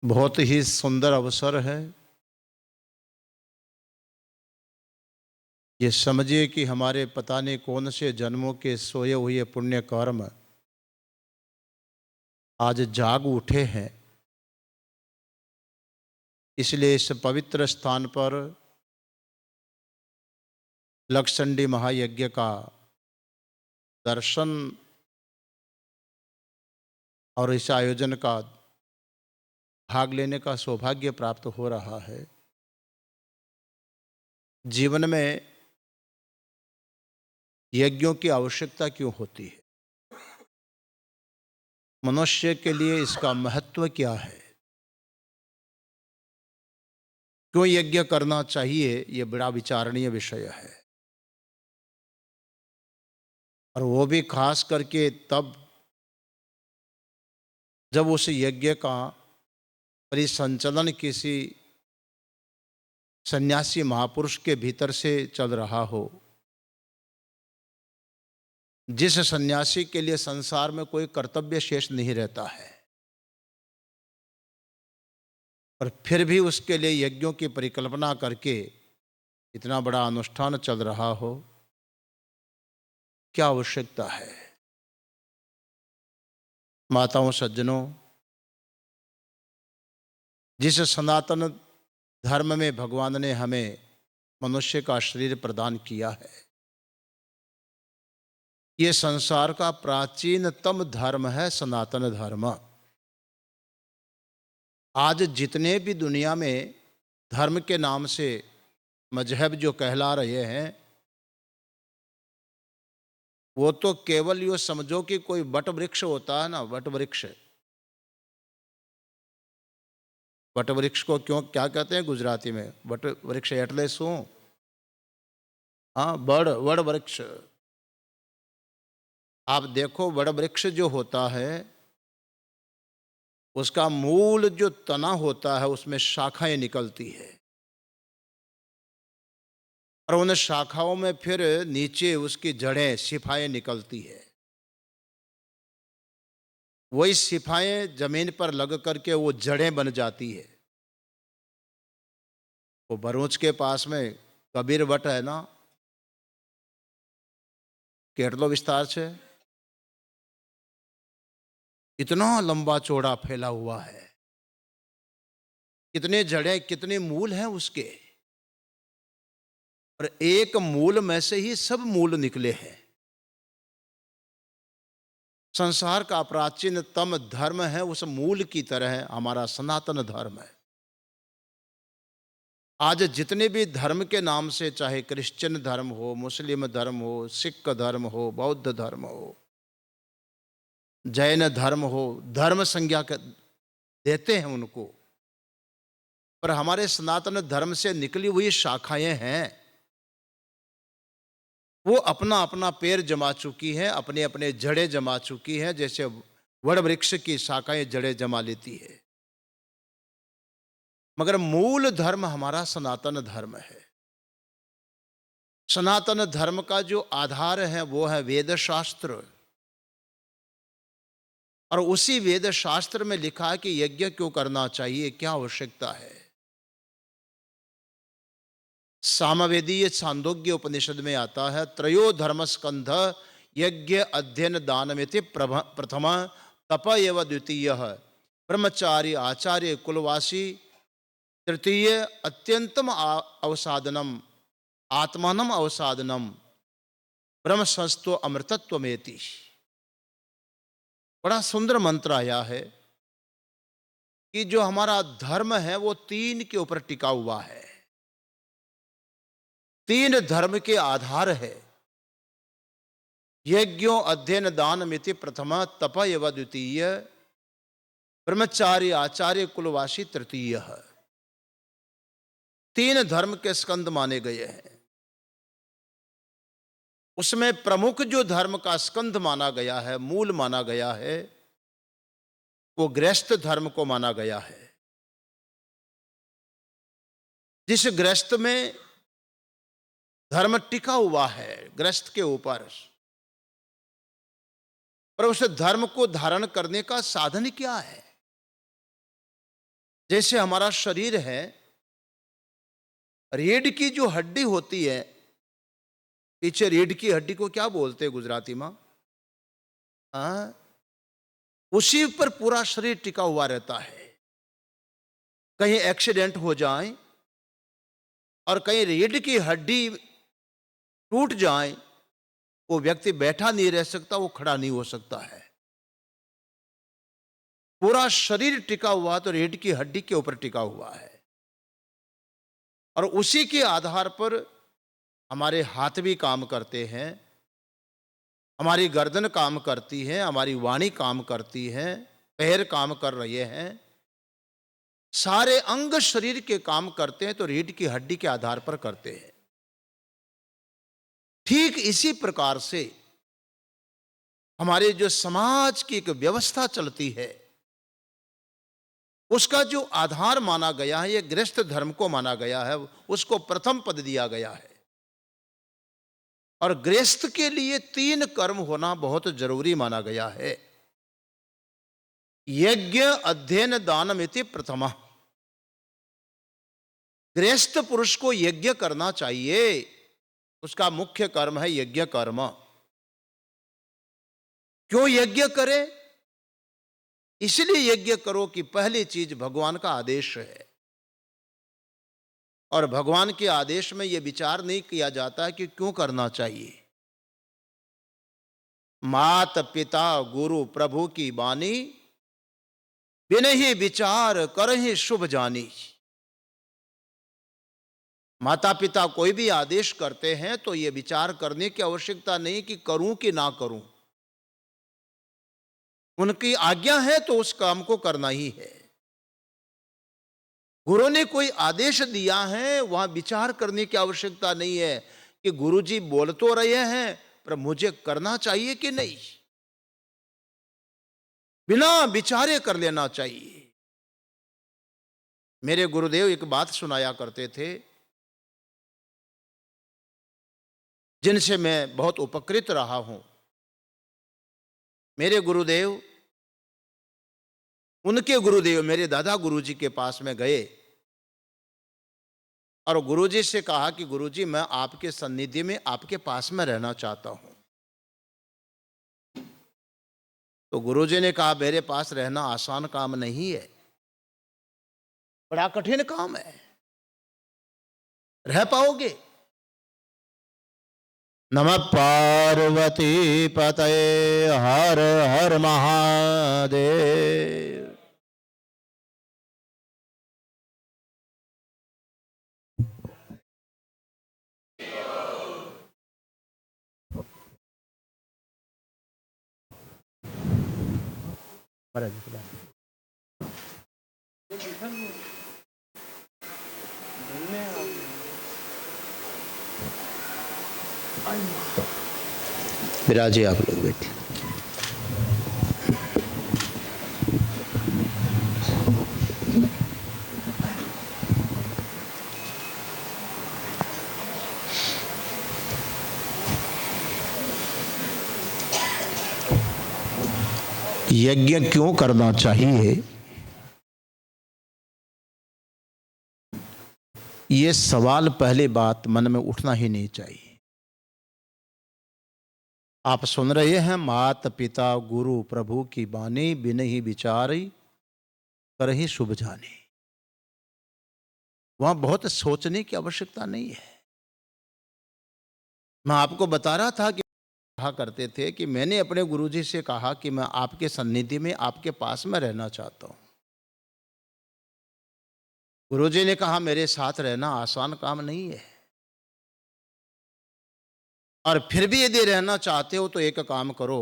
बहुत ही सुंदर अवसर है। ये समझिए कि हमारे पता नहीं कौन से जन्मों के सोए हुए पुण्य कर्म आज जाग उठे हैं। इसलिए इस पवित्र स्थान पर लक्षचंडी महायज्ञ का दर्शन और इस आयोजन का भाग लेने का सौभाग्य प्राप्त हो रहा है। जीवन में यज्ञों की आवश्यकता क्यों होती है? मनुष्य के लिए इसका महत्व क्या है? क्यों यज्ञ करना चाहिए? यह बड़ा विचारणीय विषय है। और वो भी खास करके तब जब उस यज्ञ का परिसंचालन किसी सन्यासी महापुरुष के भीतर से चल रहा हो, जिस सन्यासी के लिए संसार में कोई कर्तव्य शेष नहीं रहता है, और फिर भी उसके लिए यज्ञों की परिकल्पना करके इतना बड़ा अनुष्ठान चल रहा हो, क्या आवश्यकता है? माताओं, सज्जनों, जिस सनातन धर्म में भगवान ने हमें मनुष्य का शरीर प्रदान किया है, ये संसार का प्राचीनतम धर्म है, सनातन धर्म। आज जितने भी दुनिया में धर्म के नाम से मजहब जो कहला रहे हैं, वो तो केवल यो समझो कि कोई वट वृक्ष होता है ना, वट वृक्ष। वट वृक्ष को क्यों क्या कहते हैं गुजराती में? वट वृक्ष एटले शू? हाँ, वड़ वृक्ष। आप देखो, वड़ वृक्ष जो होता है उसका मूल जो तना होता है उसमें शाखाएं निकलती है, और उन शाखाओं में फिर नीचे उसकी जड़ें, शिफाएं निकलती है। वही सिफाएं जमीन पर लग करके वो जड़ें बन जाती है। वो भरूच के पास में कबीर वट है ना, કેટલો विस्तार છે, इतना लंबा चौड़ा फैला हुआ है, कितने जड़ें कितने मूल हैं उसके, और एक मूल में से ही सब मूल निकले हैं। संसार का प्राचीनतम धर्म है, उस मूल की तरह हमारा सनातन धर्म है। आज जितने भी धर्म के नाम से, चाहे क्रिश्चियन धर्म हो, मुस्लिम धर्म हो, सिख धर्म हो, बौद्ध धर्म हो, जैन धर्म हो, धर्म संज्ञा देते हैं उनको, पर हमारे सनातन धर्म से निकली हुई शाखाएं हैं, वो अपना अपना पैर जमा चुकी हैं, अपने अपने जड़ें जमा चुकी हैं, जैसे वड़ वृक्ष की शाखाएं जड़ें जमा लेती है। मगर मूल धर्म हमारा सनातन धर्म है। सनातन धर्म का जो आधार है वो है वेद शास्त्र, और उसी वेद शास्त्र में लिखा है कि यज्ञ क्यों करना चाहिए, क्या आवश्यकता है। सामवेदीय छांदोग्य उपनिषद में आता है, त्रयो धर्म स्कंध यज्ञ अध्ययन दानमिति प्रथम तप एव द्वितीय ब्रह्मचारी आचार्य कुलवासी तृतीय अत्यंतम अवसादनम आत्मानम अवसादनम ब्रह्म संस्तो अमृतत्वमेति। बड़ा सुंदर मंत्र आया है कि जो हमारा धर्म है वो तीन के ऊपर टिका हुआ है, तीन धर्म के आधार है। यज्ञो अध्ययन दान मिति प्रथम तप एव द्वितीय ब्रह्मचारी आचार्य कुलवासी तृतीय। तीन धर्म के स्कंद माने गए हैं। उसमें प्रमुख जो धर्म का स्कंद माना गया है, मूल माना गया है, वो गृहस्थ धर्म को माना गया है। जिस गृहस्थ में धर्म टिका हुआ है गृहस्थ के ऊपर, पर उस धर्म को धारण करने का साधन क्या है। जैसे हमारा शरीर है, रीढ़ की जो हड्डी होती है, पीछे रीढ़ की हड्डी को क्या बोलते हैं गुजराती में, हाँ, उसी पर पूरा शरीर टिका हुआ रहता है। कहीं एक्सीडेंट हो जाए और कहीं रीढ़ की हड्डी टूट जाए, वो व्यक्ति बैठा नहीं रह सकता, वो खड़ा नहीं हो सकता है। पूरा शरीर टिका हुआ तो रीढ़ की हड्डी के ऊपर टिका हुआ है, और उसी के आधार पर हमारे हाथ भी काम करते हैं, हमारी गर्दन काम करती है, हमारी वाणी काम करती है, पैर काम कर रहे हैं, सारे अंग शरीर के काम करते हैं तो रीढ़ की हड्डी के आधार पर करते हैं। ठीक इसी प्रकार से हमारे जो समाज की एक व्यवस्था चलती है, उसका जो आधार माना गया है, ये गृहस्थ धर्म को माना गया है, उसको प्रथम पद दिया गया है। और गृहस्थ के लिए तीन कर्म होना बहुत जरूरी माना गया है। यज्ञ अध्ययन दानमिति प्रथमा, गृहस्थ पुरुष को यज्ञ करना चाहिए, उसका मुख्य कर्म है यज्ञ कर्म। क्यों यज्ञ करे? इसलिए यज्ञ करो कि पहली चीज भगवान का आदेश है, और भगवान के आदेश में यह विचार नहीं किया जाता है कि क्यों करना चाहिए। मात पिता गुरु प्रभु की बानी, बिन ही विचार करहि शुभ जानी। माता पिता कोई भी आदेश करते हैं तो यह विचार करने की आवश्यकता नहीं कि करूं कि ना करूं, उनकी आज्ञा है तो उस काम को करना ही है। गुरु ने कोई आदेश दिया है, वहां विचार करने की आवश्यकता नहीं है कि गुरुजी बोल तो रहे हैं पर मुझे करना चाहिए कि नहीं, बिना विचारे कर लेना चाहिए। मेरे गुरुदेव एक बात सुनाया करते थे, जिनसे मैं बहुत उपकृत रहा हूं। मेरे गुरुदेव उनके गुरुदेव मेरे दादा गुरुजी के पास में गए और गुरुजी से कहा कि गुरुजी मैं आपके सन्निधि में आपके पास में रहना चाहता हूं। तो गुरुजी ने कहा मेरे पास रहना आसान काम नहीं है, बड़ा कठिन काम है, रह पाओगे? नमः पार्वती पतये हर हर महादेव। विराजे आप लोग बैठे। यज्ञ क्यों करना चाहिए, ये सवाल पहले बात मन में उठना ही नहीं चाहिए। आप सुन रहे हैं, मात पिता गुरु प्रभु की बानी, बिन ही विचारी करहि शुभ जानी। वहां बहुत सोचने की आवश्यकता नहीं है। मैं आपको बता रहा था कि कहा करते थे कि मैंने अपने गुरुजी से कहा कि मैं आपके सन्निधि में आपके पास में रहना चाहता हूं। गुरुजी ने कहा मेरे साथ रहना आसान काम नहीं है, और फिर भी यदि रहना चाहते हो तो एक काम करो,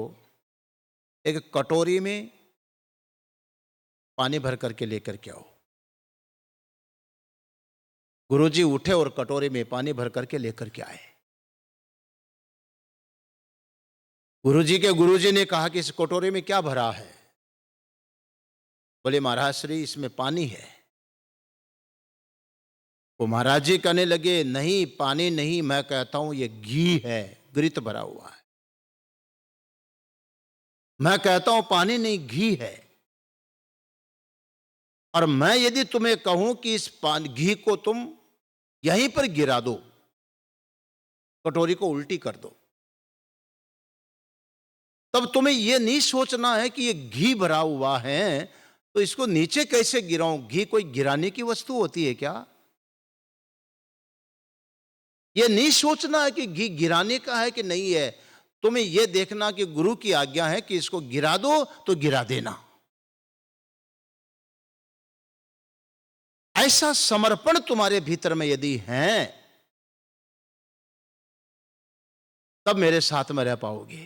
एक कटोरी में पानी भर करके लेकर के आओ। गुरुजी उठे और कटोरी में पानी भर करके लेकर के आए। गुरुजी ने कहा कि इस कटोरी में क्या भरा है? बोले महाराज श्री इसमें पानी है। वो महाराज जी कहने लगे नहीं पानी नहीं, मैं कहता हूं ये घी है, घृत भरा हुआ है। मैं कहता हूं पानी नहीं घी है, और मैं यदि तुम्हें कहूं कि इस घी को तुम यहीं पर गिरा दो, कटोरी को उल्टी कर दो, तब तुम्हें यह नहीं सोचना है कि यह घी भरा हुआ है तो इसको नीचे कैसे गिराऊं। घी कोई गिराने की वस्तु होती है क्या? यह नहीं सोचना है कि घी गिराने का है कि नहीं है। तुम्हें यह देखना कि गुरु की आज्ञा है कि इसको गिरा दो तो गिरा देना। ऐसा समर्पण तुम्हारे भीतर में यदि है तब मेरे साथ में रह पाओगे।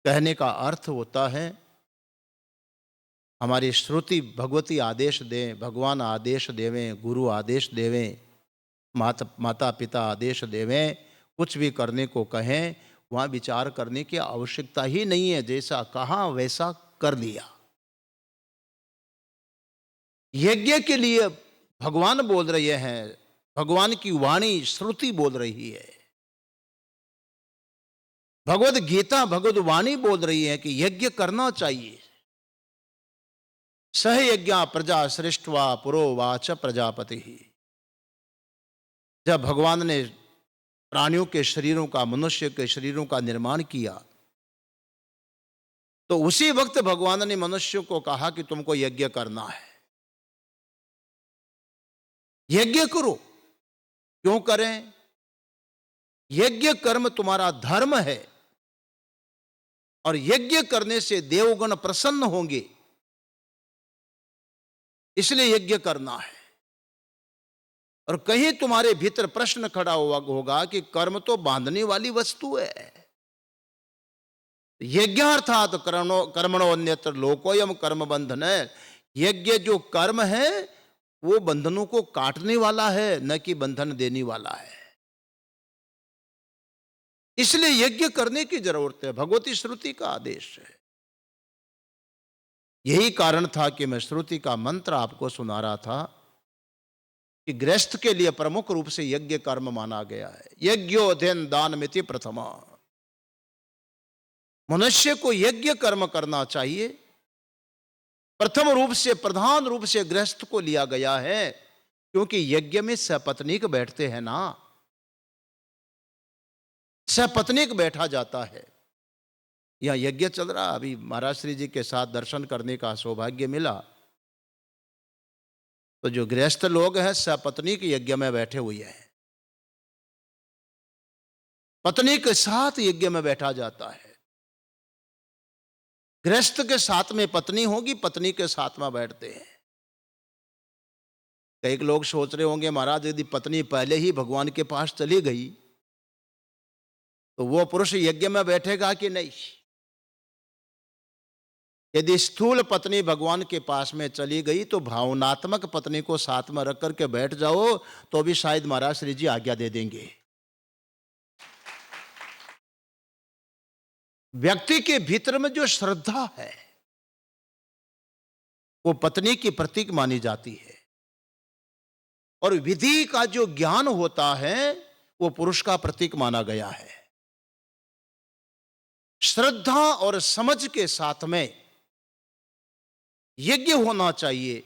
कहने का अर्थ होता है हमारी श्रुति भगवती आदेश दें, भगवान आदेश देवें, गुरु आदेश देवें, माता पिता आदेश देवें, कुछ भी करने को कहें, वहां विचार करने की आवश्यकता ही नहीं है। जैसा कहा वैसा कर लिया। यज्ञ के लिए भगवान बोल रहे हैं, भगवान की वाणी श्रुति बोल रही है, भगवद गीता भगवद वाणी बोल रही है कि यज्ञ करना चाहिए। सह यज्ञ प्रजा सृष्टवा पुरोवाच प्रजापति ही। जब भगवान ने प्राणियों के शरीरों का, मनुष्य के शरीरों का निर्माण किया तो उसी वक्त भगवान ने मनुष्य को कहा कि तुमको यज्ञ करना है, यज्ञ करो। क्यों करें? यज्ञ कर्म तुम्हारा धर्म है और यज्ञ करने से देवगण प्रसन्न होंगे, इसलिए यज्ञ करना है। और कहीं तुम्हारे भीतर प्रश्न खड़ा होगा कि कर्म तो बांधने वाली वस्तु है। यज्ञार्थात कर्मणो अन्यत्र लोकोयम कर्म बंधन है। यज्ञ जो कर्म है वो बंधनों को काटने वाला है, न कि बंधन देने वाला है। इसलिए यज्ञ करने की जरूरत है, भगवती श्रुति का आदेश है। यही कारण था कि मैं श्रुति का मंत्र आपको सुना रहा था कि गृहस्थ के लिए प्रमुख रूप से यज्ञ कर्म माना गया है। यज्ञोध्ययन दान मिति प्रथमा। मनुष्य को यज्ञ कर्म करना चाहिए प्रथम रूप से, प्रधान रूप से गृहस्थ को लिया गया है, क्योंकि यज्ञ में सपत्नीक बैठते हैं ना, सपत्नीक बैठा जाता है। यहां यज्ञ चल रहा, अभी महाराज श्री जी के साथ दर्शन करने का सौभाग्य मिला, तो जो गृहस्थ लोग हैं सपत्नीक यज्ञ में बैठे हुए हैं, पत्नी के साथ यज्ञ में बैठा जाता है। गृहस्थ के साथ में पत्नी होगी, पत्नी के साथ में बैठते हैं। कई लोग सोच रहे होंगे महाराज यदि पत्नी पहले ही भगवान के पास चली गई तो वो पुरुष यज्ञ में बैठेगा कि नहीं। यदि स्थूल पत्नी भगवान के पास में चली गई तो भावनात्मक पत्नी को साथ में रख करके बैठ जाओ तो भी शायद महाराज श्री जी आज्ञा दे देंगे। व्यक्ति के भीतर में जो श्रद्धा है वो पत्नी की प्रतीक मानी जाती है, और विधि का जो ज्ञान होता है वो पुरुष का प्रतीक माना गया है। श्रद्धा और समझ के साथ में यज्ञ होना चाहिए,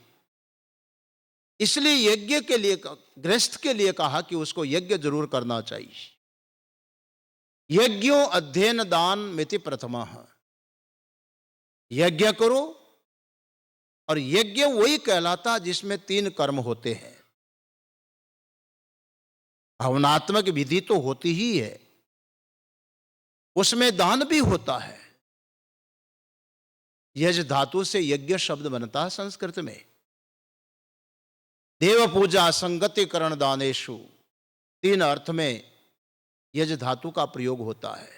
इसलिए यज्ञ के लिए, गृहस्थ के लिए कहा कि उसको यज्ञ जरूर करना चाहिए। यज्ञो अध्ययन दान मिति प्रथमः, यज्ञ करो, और यज्ञ वही कहलाता जिसमें 3 कर्म होते हैं। भावनात्मक विधि तो होती ही है, उसमें दान भी होता है। यज धातु से यज्ञ शब्द बनता है संस्कृत में। देव पूजा संगति करण दानेशु, 3 अर्थ में यज धातु का प्रयोग होता है।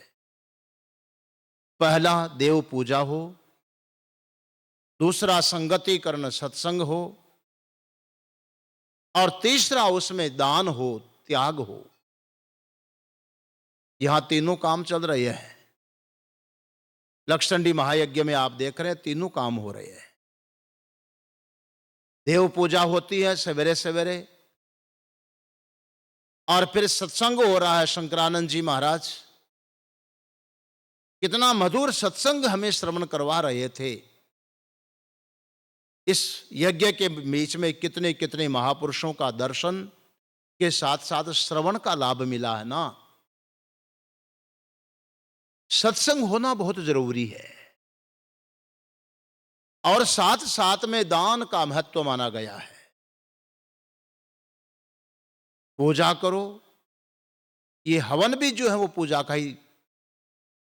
पहला देव पूजा हो, दूसरा संगति करण सत्संग हो, और तीसरा उसमें दान हो, त्याग हो। यहां तीनों काम चल रहे हैं। लक्षचंडी महायज्ञ में आप देख रहे हैं तीनों काम हो रहे हैं। देव पूजा होती है सवेरे सवेरे, और फिर सत्संग हो रहा है। शंकरानंद जी महाराज कितना मधुर सत्संग हमें श्रवण करवा रहे थे। इस यज्ञ के बीच में कितने कितने महापुरुषों का दर्शन के साथ साथ श्रवण का लाभ मिला है ना। सत्संग होना बहुत जरूरी है, और साथ साथ में दान का महत्व माना गया है। पूजा करो, ये हवन भी जो है वो पूजा का ही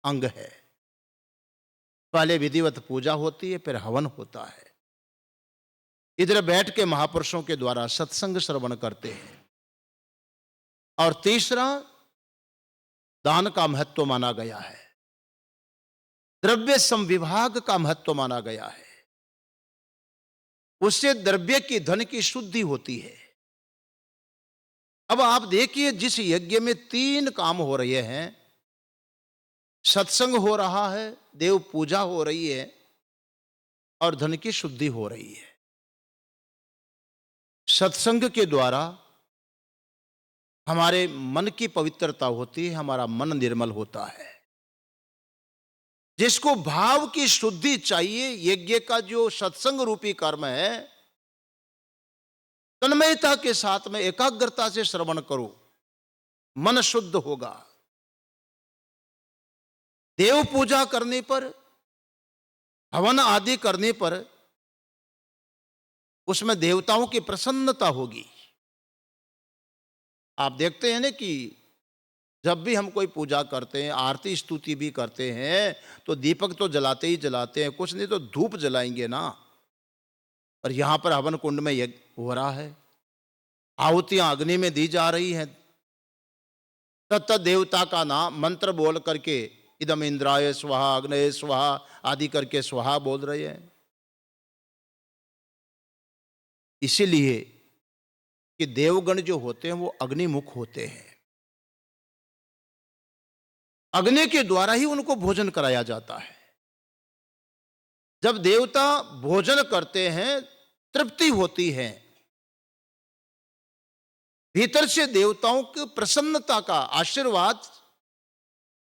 अंग है। पहले विधिवत पूजा होती है, फिर हवन होता है। इधर बैठ के महापुरुषों के द्वारा सत्संग श्रवण करते हैं। और तीसरा दान का महत्व माना गया है, द्रव्य संविभाग का महत्व माना गया है। उससे द्रव्य की, धन की शुद्धि होती है। अब आप देखिए, जिस यज्ञ में 3 काम हो रहे हैं, सत्संग हो रहा है, देव पूजा हो रही है, और धन की शुद्धि हो रही है। सत्संग के द्वारा हमारे मन की पवित्रता होती है, हमारा मन निर्मल होता है। जिसको भाव की शुद्धि चाहिए, यज्ञ का जो सत्संग रूपी कर्म है, तन्मयता के साथ में एकाग्रता से श्रवण करो, मन शुद्ध होगा। देव पूजा करने पर, हवन आदि करने पर उसमें देवताओं की प्रसन्नता होगी। आप देखते हैं ना कि जब भी हम कोई पूजा करते हैं, आरती स्तुति भी करते हैं, तो दीपक तो जलाते ही जलाते हैं, कुछ नहीं तो धूप जलाएंगे ना। और यहां पर हवन कुंड में यज्ञ हो रहा है, आहुतियां अग्नि में दी जा रही हैं। तत्त देवता का नाम मंत्र बोल करके इदम इंद्राय स्वाहा, अग्नये स्वाहा आदि करके स्वाहा बोल रहे हैं। इसीलिए कि देवगण जो होते हैं वो अग्निमुख होते हैं। अग्नि के द्वारा ही उनको भोजन कराया जाता है। जब देवता भोजन करते हैं, तृप्ति होती है, भीतर से देवताओं की प्रसन्नता का आशीर्वाद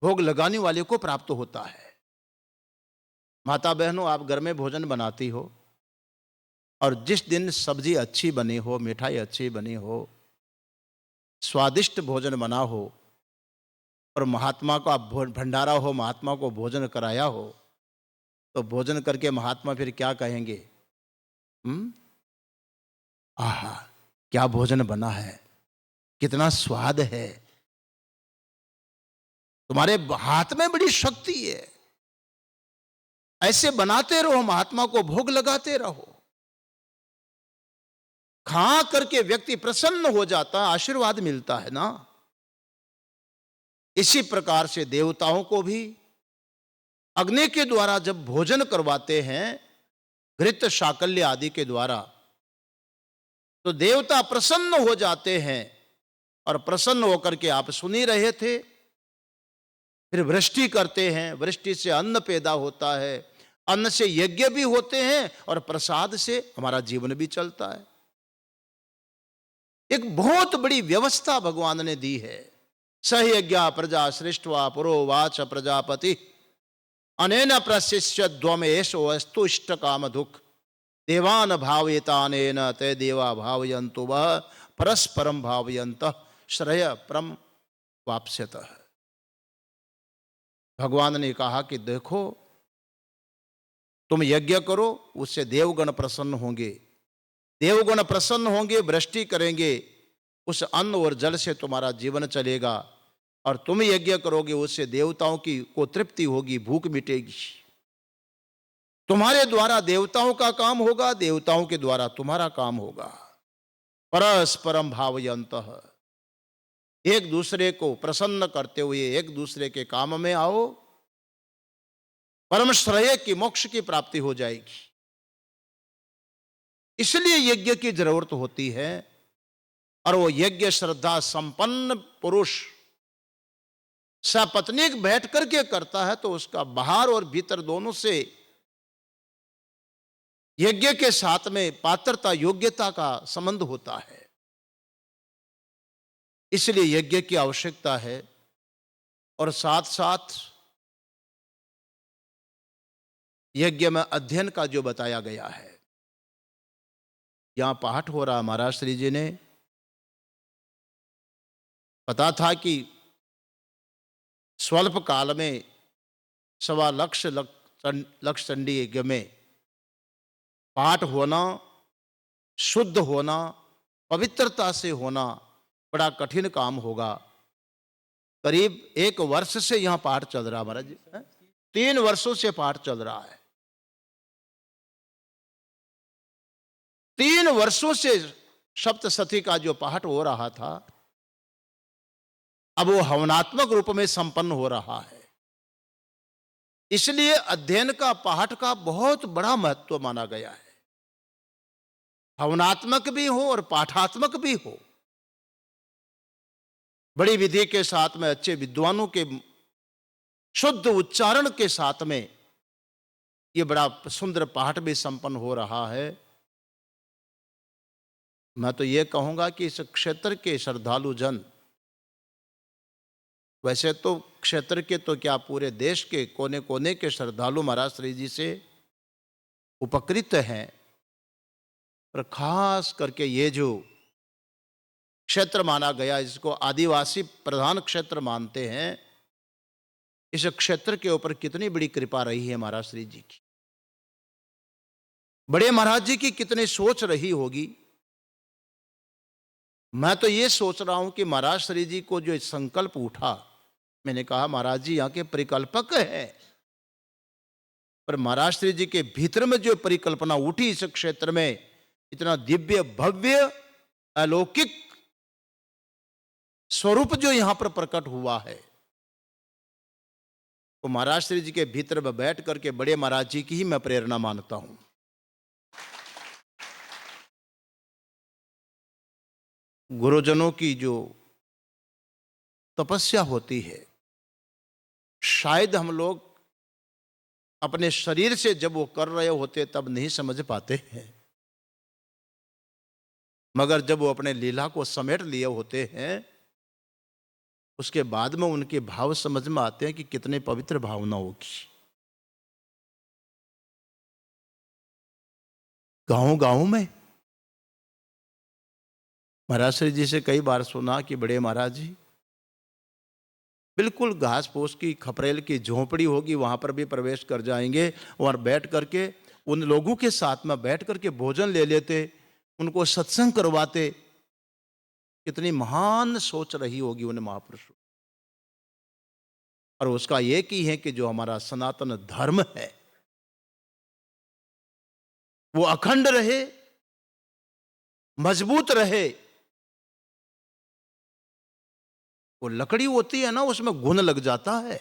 भोग लगाने वाले को प्राप्त होता है। माता बहनों, आप घर में भोजन बनाती हो, और जिस दिन सब्जी अच्छी बनी हो, मिठाई अच्छी बनी हो, स्वादिष्ट भोजन बना हो और महात्मा का भंडारा हो, महात्मा को भोजन कराया हो, तो भोजन करके महात्मा फिर क्या कहेंगे? आहा, क्या भोजन बना है, कितना स्वाद है, तुम्हारे हाथ में बड़ी शक्ति है, ऐसे बनाते रहो, महात्मा को भोग लगाते रहो। खा करके व्यक्ति प्रसन्न हो जाता, आशीर्वाद मिलता है ना। इसी प्रकार से देवताओं को भी अग्नि के द्वारा जब भोजन करवाते हैं, घृत शाकल्य आदि के द्वारा, तो देवता प्रसन्न हो जाते हैं। और प्रसन्न होकर के, आप सुन ही रहे थे, फिर वृष्टि करते हैं, वृष्टि से अन्न पैदा होता है, अन्न से यज्ञ भी होते हैं और प्रसाद से हमारा जीवन भी चलता है। एक बहुत बड़ी व्यवस्था भगवान ने दी है। सहयज्ञ प्रजा सृष्ट्वा पुरोवाच प्रजापति अनेन प्रशिष्य द्वमेशो अस्तु इष्ट काम दुख देवान भावयतानेन ते देवा भावयन्तु वह परस्परम भावयन्तः श्रेय परम वाप्स्यतः। भगवान ने कहा कि देखो, तुम यज्ञ करो, उससे देवगण प्रसन्न होंगे, देवगण प्रसन्न होंगे, वृष्टि करेंगे, उस अन्न और जल से तुम्हारा जीवन चलेगा। और तुम यज्ञ करोगे, उससे देवताओं की को तृप्ति होगी, भूख मिटेगी। तुम्हारे द्वारा देवताओं का काम होगा, देवताओं के द्वारा तुम्हारा काम होगा। परस्परम भावयन्तः, एक दूसरे को प्रसन्न करते हुए एक दूसरे के काम में आओ, परम श्रेय की, मोक्ष की प्राप्ति हो जाएगी। इसलिए यज्ञ की जरूरत होती है। और वो यज्ञ श्रद्धा संपन्न पुरुष सपत्नीक बैठ करके करता है, तो उसका बाहर और भीतर दोनों से यज्ञ के साथ में पात्रता, योग्यता का संबंध होता है। इसलिए यज्ञ की आवश्यकता है। और साथ साथ यज्ञ में अध्ययन का जो बताया गया है, यहां पाठ हो रहा, महाराज श्री जी ने पता था कि स्वल्प काल में 1.25 लक्ष चंडी यज्ञ में पाठ होना, शुद्ध होना, पवित्रता से होना बड़ा कठिन काम होगा। करीब 1 वर्ष से यहां पाठ चल रहा, महाराज जी 3 वर्षों से पाठ चल रहा है। 3 वर्षों से सप्तशती का जो पाठ हो रहा था, अब वो हवनात्मक रूप में संपन्न हो रहा है। इसलिए अध्ययन का, पाठ का बहुत बड़ा महत्व माना गया है। हवनात्मक भी हो और पाठात्मक भी हो, बड़ी विधि के साथ में, अच्छे विद्वानों के शुद्ध उच्चारण के साथ में ये बड़ा सुंदर पाठ भी संपन्न हो रहा है। मैं तो ये कहूंगा कि इस क्षेत्र के श्रद्धालु जन, वैसे तो क्षेत्र के तो क्या पूरे देश के कोने कोने के श्रद्धालु महाराज श्री जी से उपकृत हैं, पर खास करके ये जो क्षेत्र माना गया, इसको आदिवासी प्रधान क्षेत्र मानते हैं, इस क्षेत्र के ऊपर कितनी बड़ी कृपा रही है महाराज श्री जी की। बड़े महाराज जी की कितनी सोच रही होगी। मैं तो ये सोच रहा हूं कि महाराज श्री जी को जो संकल्प उठा, मैंने कहा महाराज जी यहाँ के परिकल्पक हैं, पर महाराज श्री जी के भीतर में जो परिकल्पना उठी इस क्षेत्र में, इतना दिव्य भव्य अलौकिक स्वरूप जो यहां पर प्रकट हुआ है, तो महाराज श्री जी के भीतर में बैठ करके बड़े महाराज जी की ही मैं प्रेरणा मानता हूं। गुरुजनों की जो तपस्या होती है, शायद हम लोग अपने शरीर से जब वो कर रहे होते तब नहीं समझ पाते हैं, मगर जब वो अपने लीला को समेट लिए होते हैं, उसके बाद में उनके भाव समझ में आते हैं कि कितने पवित्र भावना होगी। गांव गांव में महाराज श्री जी से कई बार सुना कि बड़े महाराज जी, बिल्कुल घास फूस की खपरेल की झोंपड़ी होगी, वहां पर भी प्रवेश कर जाएंगे और बैठ करके उन लोगों के साथ में बैठ करके भोजन ले लेते, उनको सत्संग करवाते। कितनी महान सोच रही होगी उन महापुरुषों। और उसका एक ही है कि जो हमारा सनातन धर्म है वो अखंड रहे, मजबूत रहे। वो लकड़ी होती है ना, उसमें घुन लग जाता है,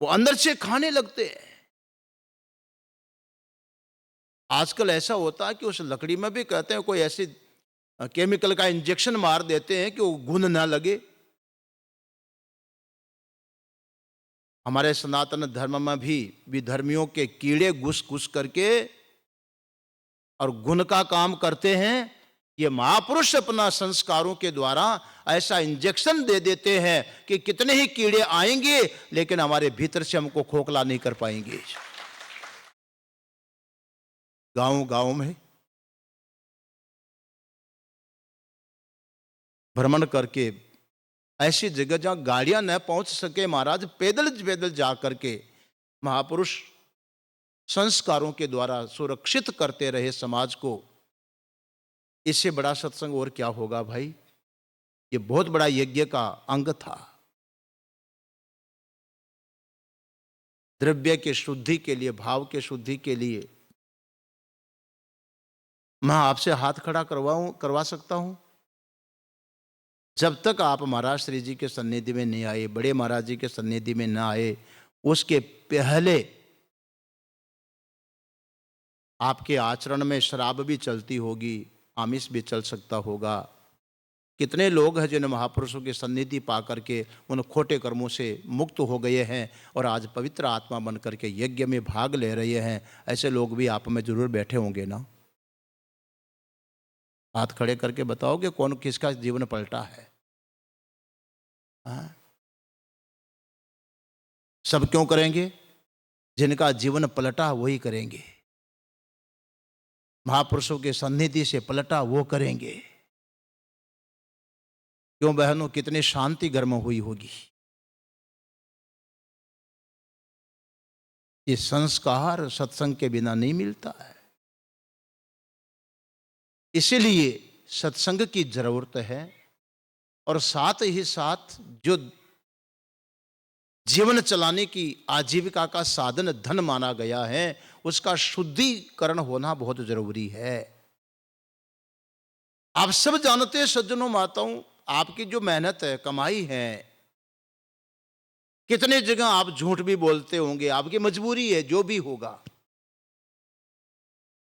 वो अंदर से खाने लगते हैं। आजकल ऐसा होता है कि उस लकड़ी में भी कहते हैं कोई ऐसी केमिकल का इंजेक्शन मार देते हैं कि वो घुन ना लगे। हमारे सनातन धर्म में भी विधर्मियों के कीड़े घुस घुस करके और गुण का काम करते हैं। ये महापुरुष अपना संस्कारों के द्वारा ऐसा इंजेक्शन दे देते हैं कि कितने ही कीड़े आएंगे लेकिन हमारे भीतर से हमको खोखला नहीं कर पाएंगे। गांव गांव में भ्रमण करके ऐसी जगह जहां गाड़ियां न पहुंच सके, महाराज पैदल पैदल जा करके महापुरुष संस्कारों के द्वारा सुरक्षित करते रहे समाज को। इससे बड़ा सत्संग और क्या होगा भाई। ये बहुत बड़ा यज्ञ का अंग था। द्रव्य के शुद्धि के लिए, भाव के शुद्धि के लिए मैं आपसे हाथ खड़ा करवा सकता हूं। जब तक आप महाराज श्री जी के सन्निधि में नहीं आए, बड़े महाराज जी के सन्निधि में ना आए, उसके पहले आपके आचरण में शराब भी चलती होगी, आमिष भी चल सकता होगा। कितने लोग हैं जिन्हें महापुरुषों की सन्निधि पा करके उन खोटे कर्मों से मुक्त हो गए हैं और आज पवित्र आत्मा बन करके यज्ञ में भाग ले रहे हैं। ऐसे लोग भी आप में जरूर बैठे होंगे ना। हाथ खड़े करके बताओगे कौन किसका जीवन पलटा है। सब क्यों करेंगे? जिनका जीवन पलटा वही करेंगे। महापुरुषों के सन्निधि से पलटा वो करेंगे। क्यों बहनों, कितनी शांति घर में हुई होगी। ये संस्कार सत्संग के बिना नहीं मिलता है। इसीलिए सत्संग की जरूरत है। और साथ ही साथ जो जीवन चलाने की आजीविका का साधन धन माना गया है, उसका शुद्धिकरण होना बहुत जरूरी है। आप सब जानते हैं सज्जनों माताओं, आपकी जो मेहनत है, कमाई है, कितने जगह आप झूठ भी बोलते होंगे, आपकी मजबूरी है, जो भी होगा।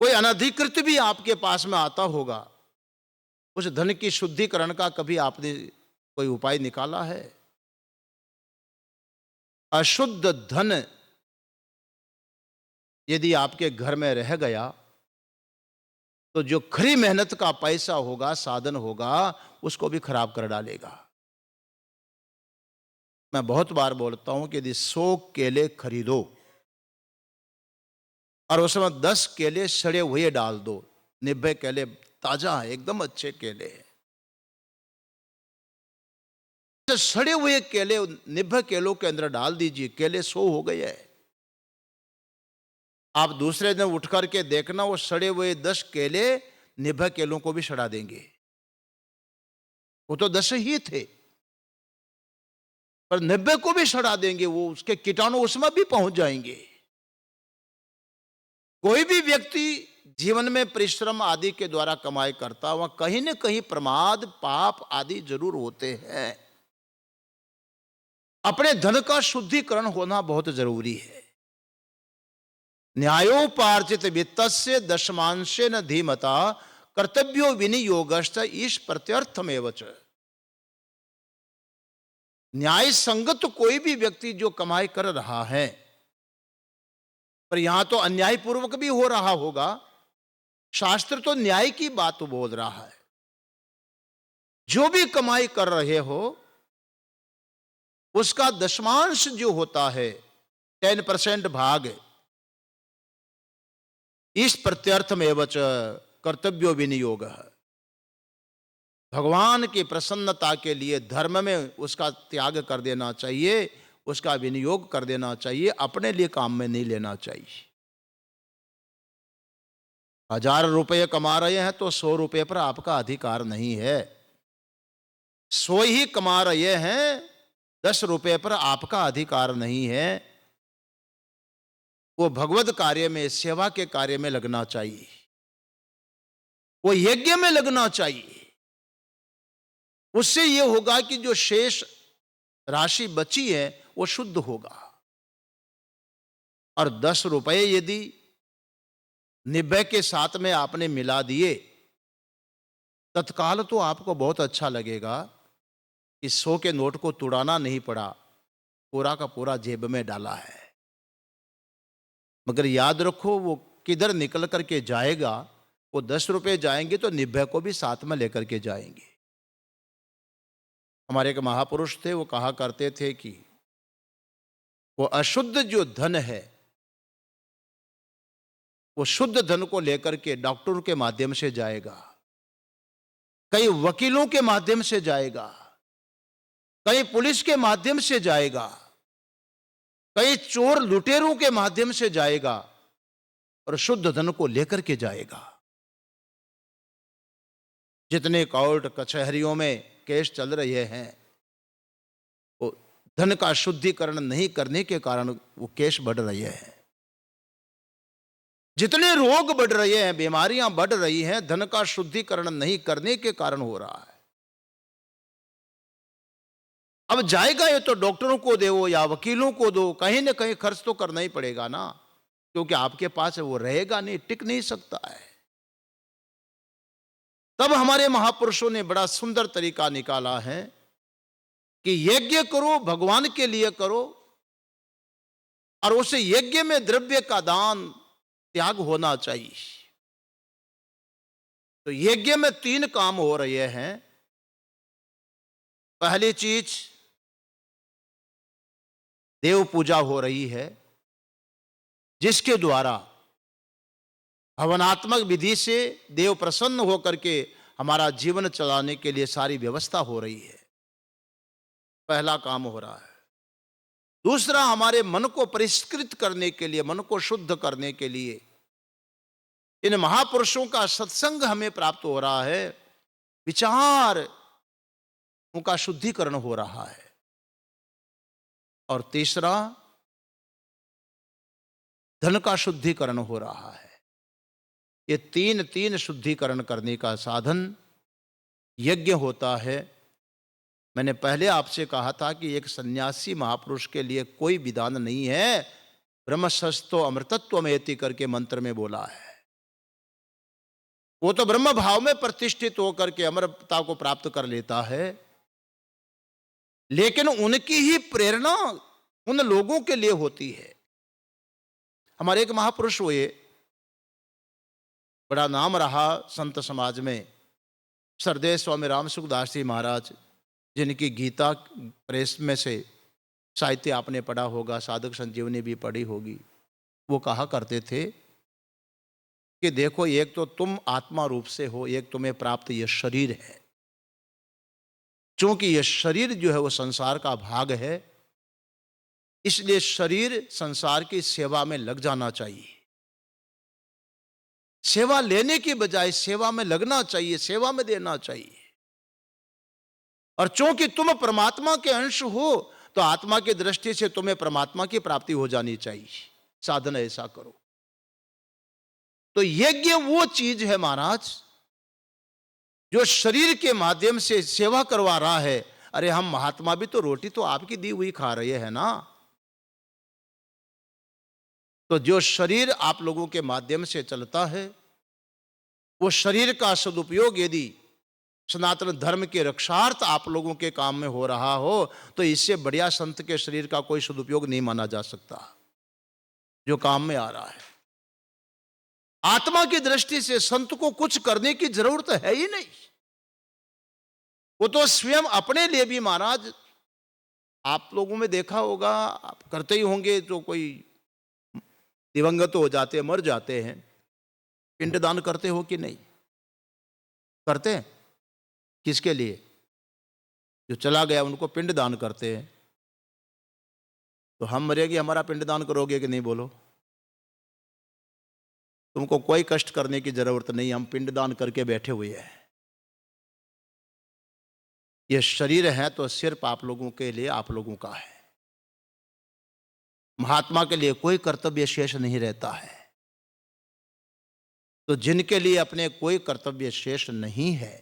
कोई अनधिकृत भी आपके पास में आता होगा, उस धन की शुद्धिकरण का कभी आपने कोई उपाय निकाला है? अशुद्ध धन यदि आपके घर में रह गया तो जो खरी मेहनत का पैसा होगा, साधन होगा, उसको भी खराब कर डालेगा। मैं बहुत बार बोलता हूं कि यदि 100 केले खरीदो और उसमें 10 केले सड़े हुए डाल दो, 90 केले ताजा है, एकदम अच्छे केले हैं। तो सड़े हुए केले 90 केलों के अंदर डाल दीजिए, केले 100 हो गए हैं। आप दूसरे दिन उठ करके देखना, वो सड़े हुए 10 केले 90 केलों को भी सड़ा देंगे। वो तो 10 ही थे, पर 90 को भी सड़ा देंगे। वो उसके कीटाणु उसमें भी पहुंच जाएंगे। कोई भी व्यक्ति जीवन में परिश्रम आदि के द्वारा कमाई करता, वहां कहीं न कहीं प्रमाद, पाप आदि जरूर होते हैं। अपने धन का शुद्धिकरण होना बहुत जरूरी है। न्यायोपार्जित वित्तस्य दशमांशेन धीमता कर्तव्यो विनियोगश्च ईश प्रत्यर्थमेव च। न्याय संगत कोई भी व्यक्ति जो कमाई कर रहा है, पर यहां तो अन्यायपूर्वक भी हो रहा होगा, शास्त्र तो न्याय की बात बोल रहा है। जो भी कमाई कर रहे हो उसका दशमांश जो होता है, 10% भाग इस प्रत्यर्थ में एवच कर्तव्यो विनियोग, भगवान की प्रसन्नता के लिए धर्म में उसका त्याग कर देना चाहिए, उसका विनियोग कर देना चाहिए, अपने लिए काम में नहीं लेना चाहिए। 1000 रुपये कमा रहे हैं तो 100 रुपये पर आपका अधिकार नहीं है। 100 ही कमा रहे हैं, 10 रुपये पर आपका अधिकार नहीं है। वो भगवत कार्य में, सेवा के कार्य में लगना चाहिए, वो यज्ञ में लगना चाहिए। उससे यह होगा कि जो शेष राशि बची है वो शुद्ध होगा। और 10 रुपये यदि 90 के साथ में आपने मिला दिए, तत्काल तो आपको बहुत अच्छा लगेगा कि 100 के नोट को तुड़ाना नहीं पड़ा, पूरा का पूरा जेब में डाला है। मगर याद रखो वो किधर निकल करके जाएगा, वो 10 रुपये जाएंगे तो 90 को भी साथ में लेकर के जाएंगे। हमारे एक महापुरुष थे, वो कहा करते थे कि वो अशुद्ध जो धन है, वो शुद्ध धन को लेकर के डॉक्टरों के माध्यम से जाएगा, कई वकीलों के माध्यम से जाएगा, कई पुलिस के माध्यम से जाएगा, कई चोर लुटेरों के माध्यम से जाएगा, और शुद्ध धन को लेकर के जाएगा। जितने कोर्ट कचहरियों में केस चल रहे हैं, वो धन का शुद्धिकरण नहीं करने के कारण वो केस बढ़ रहे हैं। जितने रोग बढ़ रहे हैं, बीमारियां बढ़ रही हैं, धन का शुद्धिकरण नहीं करने के कारण हो रहा है। अब जाएगा ये तो डॉक्टरों को दो या वकीलों को दो, कहीं ना कहीं खर्च तो करना ही पड़ेगा ना, क्योंकि आपके पास वो रहेगा नहीं, टिक नहीं सकता है। तब हमारे महापुरुषों ने बड़ा सुंदर तरीका निकाला है कि यज्ञ करो, भगवान के लिए करो, और उसे यज्ञ में द्रव्य का दान त्याग होना चाहिए। तो यज्ञ में 3 काम हो रहे हैं। पहली चीज देव पूजा हो रही है, जिसके द्वारा हवनात्मक विधि से देव प्रसन्न होकर के हमारा जीवन चलाने के लिए सारी व्यवस्था हो रही है। पहला काम हो रहा है। दूसरा, हमारे मन को परिष्कृत करने के लिए, मन को शुद्ध करने के लिए इन महापुरुषों का सत्संग हमें प्राप्त हो रहा है, विचार उनका शुद्धिकरण हो रहा है। और तीसरा, धन का शुद्धिकरण हो रहा है। ये तीन शुद्धिकरण करने का साधन यज्ञ होता है। मैंने पहले आपसे कहा था कि एक सन्यासी महापुरुष के लिए कोई विधान नहीं है। ब्रह्मशस्तो अमृतत्व में करके मंत्र में बोला है। वो तो ब्रह्म भाव में प्रतिष्ठित होकर के अमरता को प्राप्त कर लेता है, लेकिन उनकी ही प्रेरणा उन लोगों के लिए होती है। हमारे एक महापुरुष हुए, बड़ा नाम रहा संत समाज में, सरदेव स्वामी राम सुखदास जी महाराज, जिनकी गीता प्रेस में से साहित्य आपने पढ़ा होगा, साधक संजीवनी भी पढ़ी होगी। वो कहा करते थे कि देखो, एक तो तुम आत्मा रूप से हो, एक तुम्हें प्राप्त यह शरीर है। क्योंकि यह शरीर जो है वो संसार का भाग है, इसलिए शरीर संसार की सेवा में लग जाना चाहिए। सेवा लेने की बजाय सेवा में लगना चाहिए, सेवा में देना चाहिए। और चूंकि तुम परमात्मा के अंश हो, तो आत्मा की दृष्टि से तुम्हें परमात्मा की प्राप्ति हो जानी चाहिए। साधन ऐसा करो। तो यज्ञ वो चीज है महाराज, जो शरीर के माध्यम से सेवा करवा रहा है। अरे हम महात्मा भी तो रोटी तो आपकी दी हुई खा रहे हैं ना। तो जो शरीर आप लोगों के माध्यम से चलता है, वो शरीर का सदुपयोग यदि सनातन धर्म के रक्षार्थ आप लोगों के काम में हो रहा हो, तो इससे बढ़िया संत के शरीर का कोई सदुपयोग नहीं माना जा सकता, जो काम में आ रहा है। आत्मा की दृष्टि से संत को कुछ करने की जरूरत है ही नहीं। वो तो स्वयं अपने लिए भी महाराज, आप लोगों में देखा होगा, आप करते ही होंगे, जो कोई दिवंगत हो जाते हैं, मर जाते हैं, पिंडदान करते हो कि नहीं? करते हैं? किसके लिए? जो चला गया उनको पिंडदान करते हैं। तो हम मरेंगे, हमारा पिंडदान करोगे कि नहीं बोलो? तुमको कोई कष्ट करने की जरूरत नहीं, हम पिंडदान करके बैठे हुए हैं। ये शरीर है तो सिर्फ आप लोगों के लिए, आप लोगों का है। महात्मा के लिए कोई कर्तव्य शेष नहीं रहता है। तो जिनके लिए अपने कोई कर्तव्य शेष नहीं है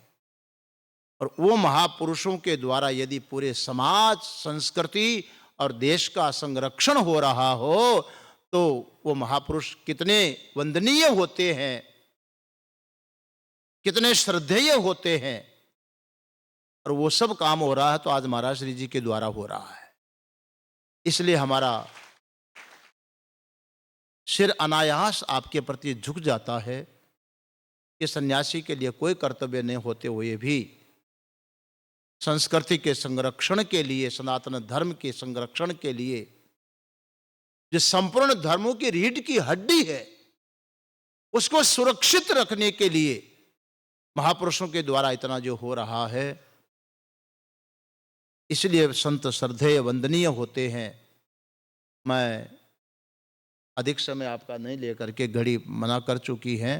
और वो महापुरुषों के द्वारा यदि पूरे समाज, संस्कृति और देश का संरक्षण हो रहा हो तो वो महापुरुष कितने वंदनीय होते हैं, कितने श्रद्धेय होते हैं। और वो सब काम हो रहा है तो आज महाराज श्री जी के द्वारा हो रहा है। इसलिए हमारा सिर अनायास आपके प्रति झुक जाता है कि सन्यासी के लिए कोई कर्तव्य नहीं होते हुए भी संस्कृति के संरक्षण के लिए, सनातन धर्म के संरक्षण के लिए, जो संपूर्ण धर्मों की रीढ़ की हड्डी है, उसको सुरक्षित रखने के लिए महापुरुषों के द्वारा इतना जो हो रहा है, इसलिए संत श्रद्धेय वंदनीय होते हैं। मैं अधिक समय आपका नहीं लेकर के, घड़ी मना कर चुकी है,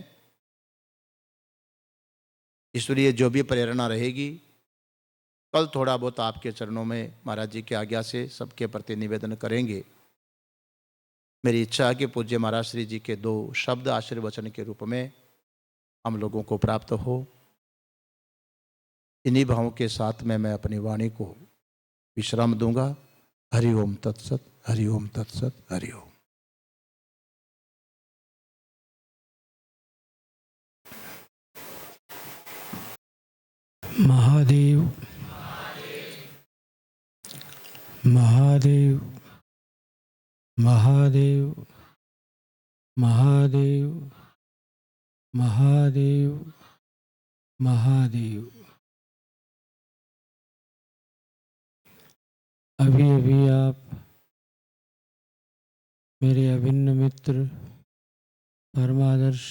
इसलिए जो भी प्रेरणा रहेगी कल थोड़ा बहुत आपके चरणों में महाराज जी की आज्ञा से सबके प्रति निवेदन करेंगे। मेरी इच्छा है कि पूज्य महाराज श्री जी के 2 शब्द आशीर्वचन के रूप में हम लोगों को प्राप्त हो। इन्हीं भावों के साथ में मैं अपनी वाणी को विश्राम दूंगा। हरि ओम तत्सत, हरि ओम तत्सत, हरि ओम। महादेव महादेव महादेव महादेव महादेव महादेव। अभी अभी आप मेरे अभिन्न मित्र परमादर्श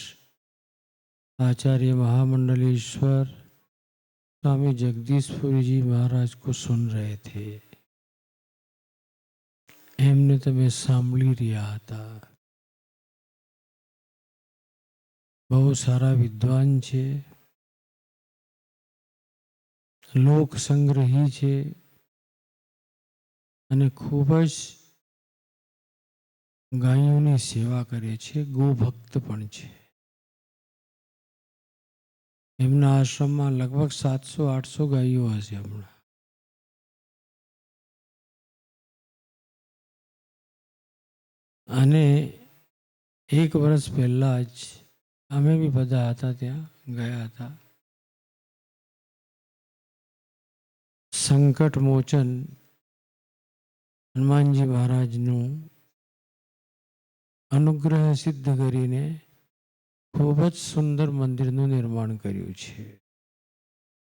आचार्य महामंडलेश्वर स्वामी जगदीशपुरी जी महाराज को सुन रहे थे। એમને તમે સાંભળી રહ્યા હતા। બહુ સારા વિદ્વાન છે, લોક સંગ્રહી છે અને ખૂબ જ ગાયોની સેવા કરે છે, ગોભક્ત પણ છે। એમના આશ્રમમાં લગભગ 700-800 ગાયો હશે હમણાં। અને 1 વર્ષ પહેલા જ અમે બી બધા હતા, ત્યાં ગયા હતા। સંકટ મોચન હનુમાનજી મહારાજનું અનુગ્રહ સિદ્ધ કરીને ખૂબ જ સુંદર મંદિરનું નિર્માણ કર્યું છે,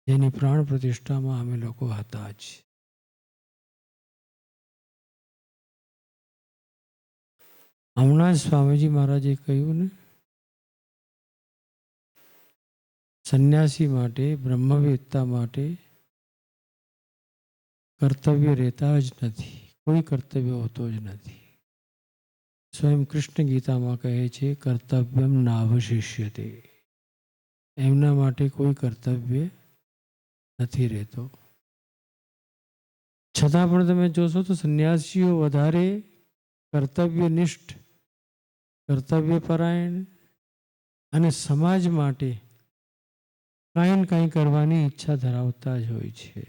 જેની પ્રાણ પ્રતિષ્ઠામાં અમે લોકો હતા જ। હમણાં સ્વામીજી મહારાજે કહ્યું ને, સન્યાસી માટે, બ્રહ્મવેત્તા માટે કર્તવ્ય રહેતા જ નથી, કોઈ કર્તવ્ય હોતો જ નથી। સ્વયં કૃષ્ણ ગીતામાં કહે છે, કર્તવ્યમ નાવશિષ્યતે, એમના માટે કોઈ કર્તવ્ય નથી રહેતો। છતાં પણ તમે જોશો તો સન્યાસીઓ વધારે કર્તવ્યનિષ્ઠ, કર્તવ્યપરાયણ અને સમાજ માટે કાંઈ ને કાંઈ કરવાની ઈચ્છા ધરાવતા જ હોય છે।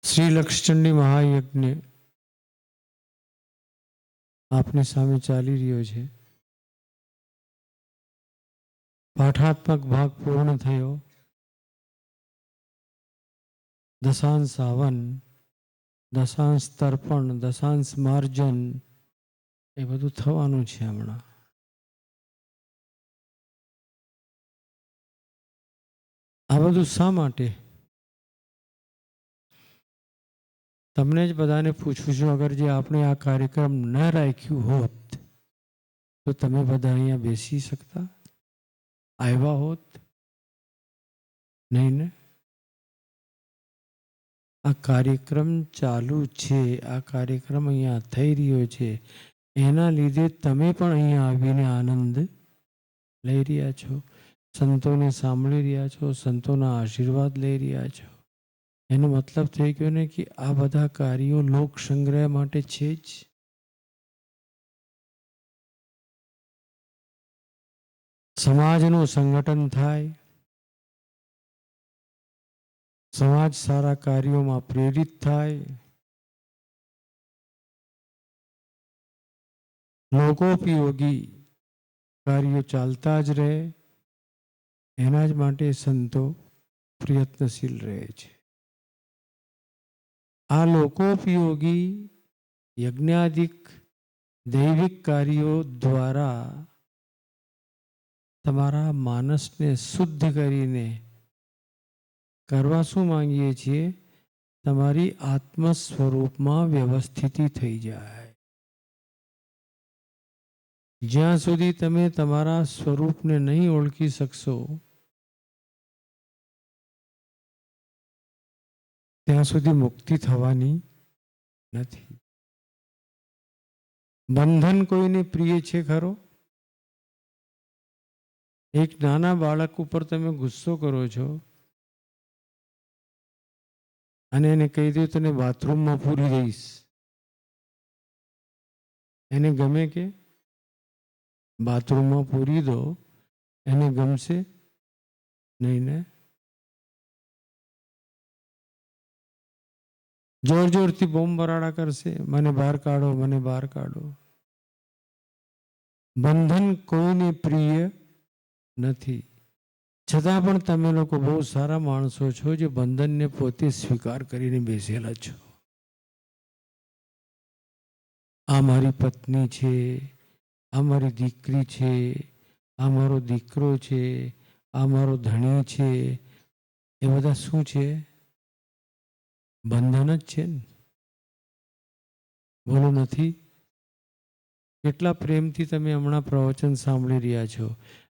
શ્રી લક્ષચંડી મહાયજ્ઞ આપની સામે ચાલી રહ્યો છે। પાઠાત્મક ભાગ પૂર્ણ થયો। દશાંશ હવન, દશાંશ તર્પણ, દશાંશ માર્જન એ બધું થવાનું છે હમણાં। આ બધું શા માટે? તમને જ બધાને પૂછું છું, અગર જે આપણે આ કાર્યક્રમ ન રાખ્યું હોત તો તમે બધા અહીંયા બેસી શકતા, આવ્યા હોત? નહીં ને? આ કાર્યક્રમ ચાલુ છે, આ કાર્યક્રમ અહીંયા થઈ રહ્યો છે, એના લીધે તમે પણ અહીંયા આવીને આનંદ લઈ રહ્યા છો, સંતોને સાંભળી રહ્યા છો, સંતોના આશીર્વાદ લઈ રહ્યા છો. એનો મતલબ થઈ ગયો ને કે આ બધા કાર્યો લોક સંગ્રહ માટે છે જ. સમાજનું સંગઠન થાય, સમાજ સારા કાર્યોમાં પ્રેરિત થાય, લોકોપયોગી કાર્યો ચાલતા જ રહે, એના જ માટે સંતો પ્રયત્નશીલ રહે છે. આ લોકોપયોગી યજ્ઞાદિક દૈવિક કાર્યો દ્વારા તમારા માનસને શુદ્ધ કરીને કરવા શું માંગીએ છીએ? તમારી આત્મ સ્વરૂપમાં વ્યવસ્થિતિ થઈ જાય. જ્યાં સુધી તમે તમારા સ્વરૂપને નહીં ઓળખી શકશો ત્યાં સુધી મુક્તિ થવાની નથી. બંધન કોઈને પ્રિય છે ખરો? એક નાના બાળક ઉપર તમે ગુસ્સો કરો છો અને એને કહી દો તને બાથરૂમમાં પૂરી દઈશ, એને ગમે કે? બાથરૂમમાં પૂરી દો, એને ગમશે નહીં ને? જોર જોરથી બોમ્બ બરાડા કરશે, મને બહાર કાઢો, મને બહાર કાઢો. બંધન કોઈને પ્રિય નથી, છતાં પણ તમે લોકો બહુ સારા માણસો છો જે બંધનને પોતે સ્વીકાર કરીને બેસેલા છો. આ મારી પત્ની છે, આ મારી દીકરી છે, આ મારો દીકરો છે, આ મારો ધણી છે, એ બધા શું છે? બંધન જ છે ને? બોલો નથી? કેટલા પ્રેમથી તમે હમણાં પ્રવચન સાંભળી રહ્યા છો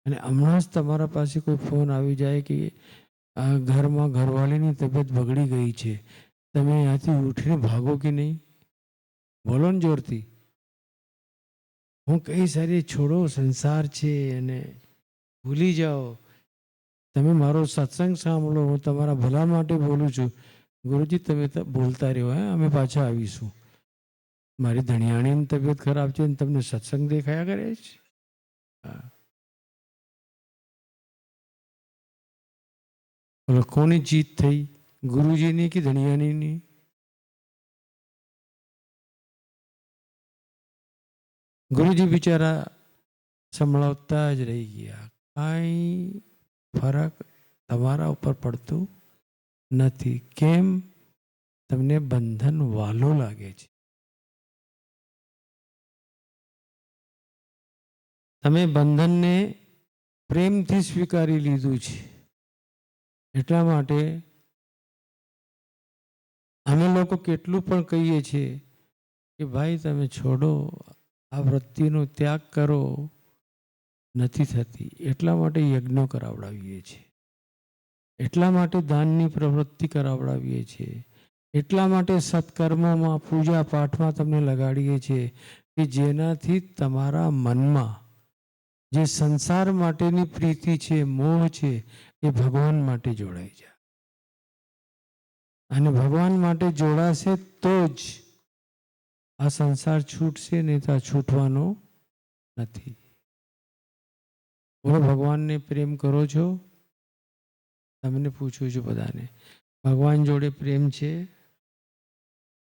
અને હમણાં જ તમારા પાસે કોઈ ફોન આવી જાય કે આ ઘરમાં ઘરવાળીની તબિયત બગડી ગઈ છે, તમે અહીંયાથી ઉઠીને ભાગો કે નહીં? બોલો ને જોરથી. હું કઈ સારી છોડો, સંસાર છે અને ભૂલી જાઓ. તમે મારો સત્સંગ સાંભળો, હું તમારા ભલા માટે બોલું છું. ગુરુજી તમે બોલતા રહ્યો, અમે પાછા આવીશું. મારી ધણિયાણીની તબિયત ખરાબ છે ને તમને સત્સંગ દેખાયા કરે છે. કોની જીત થઈ? ગુરુજીની કે ધણિયાણીની? ગુરુજી બિચારા સંભળાવતા જ રહી ગયા. કાંઈ ફરક તમારા ઉપર પડતું નથી. કેમ? તમને બંધન વાલો લાગે છે. તમે બંધનને પ્રેમથી સ્વીકારી લીધું છે. એટલા માટે અમે લોકો કેટલું પણ કહીએ છીએ કે ભાઈ તમે છોડો, આ વૃત્તિનો ત્યાગ કરો, નથી થતી. એટલા માટે યજ્ઞો કરાવડાવીએ છીએ, એટલા માટે દાનની પ્રવૃત્તિ કરાવડાવીએ છીએ, એટલા માટે સત્કર્મોમાં પૂજા પાઠમાં તમને લગાડીએ છીએ કે જેનાથી તમારા મનમાં જે સંસાર માટેની પ્રીતિ છે, મોહ છે, એ ભગવાન માટે જોડાઈ જાય. અને ભગવાન માટે જોડાશે તો જ આ સંસાર છૂટશે, નહીં તો આ છૂટવાનો નથી. બોલો, ભગવાનને પ્રેમ કરો છો? તમને પૂછું છું બધાને, ભગવાન જોડે પ્રેમ છે?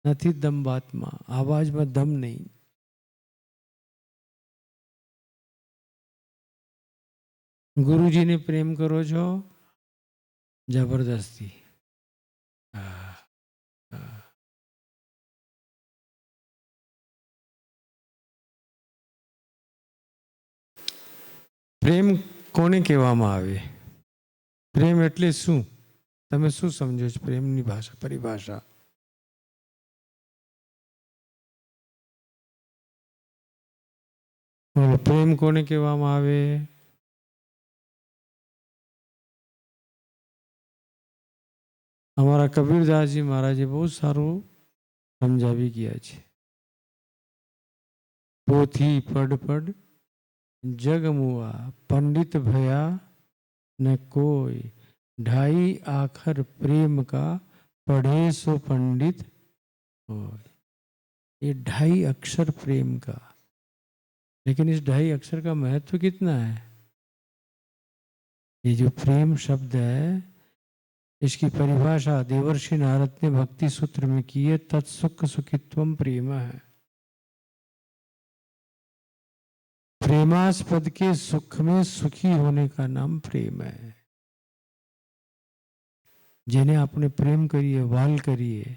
નથી. દમ બાતમાં, આવાજમાં દમ નહીં. ગુરુજીને પ્રેમ કરો છો? જબરદસ્તી. પ્રેમ કોને કહેવામાં આવે? પ્રેમ એટલે શું? તમે શું સમજો છો પ્રેમની ભાષા, પરિભાષા? બોલો, પ્રેમ કોને કહેવામાં આવે? અમારા કબીરદાસજી મહારાજે બહુ સારું સમજાવી ગયા છે. પોથી પડ પડ જગ મુઆ, पंडित भया न कोई, ढाई आखर प्रेम का पढ़े सो पंडित होय. ये 2.5 अक्षर प्रेम का, लेकिन इस 2.5 अक्षर का महत्व कितना है? ये जो प्रेम शब्द है, इसकी परिभाषा देवर्षि नारद ने भक्ति सूत्र में की है. तत्सुख सुखित्वम प्रेम है. प्रेमास्पद के सुख में सुखी होने का नाम प्रेम है. જેને આપણે પ્રેમ કરીએ, વાલ કરીએ,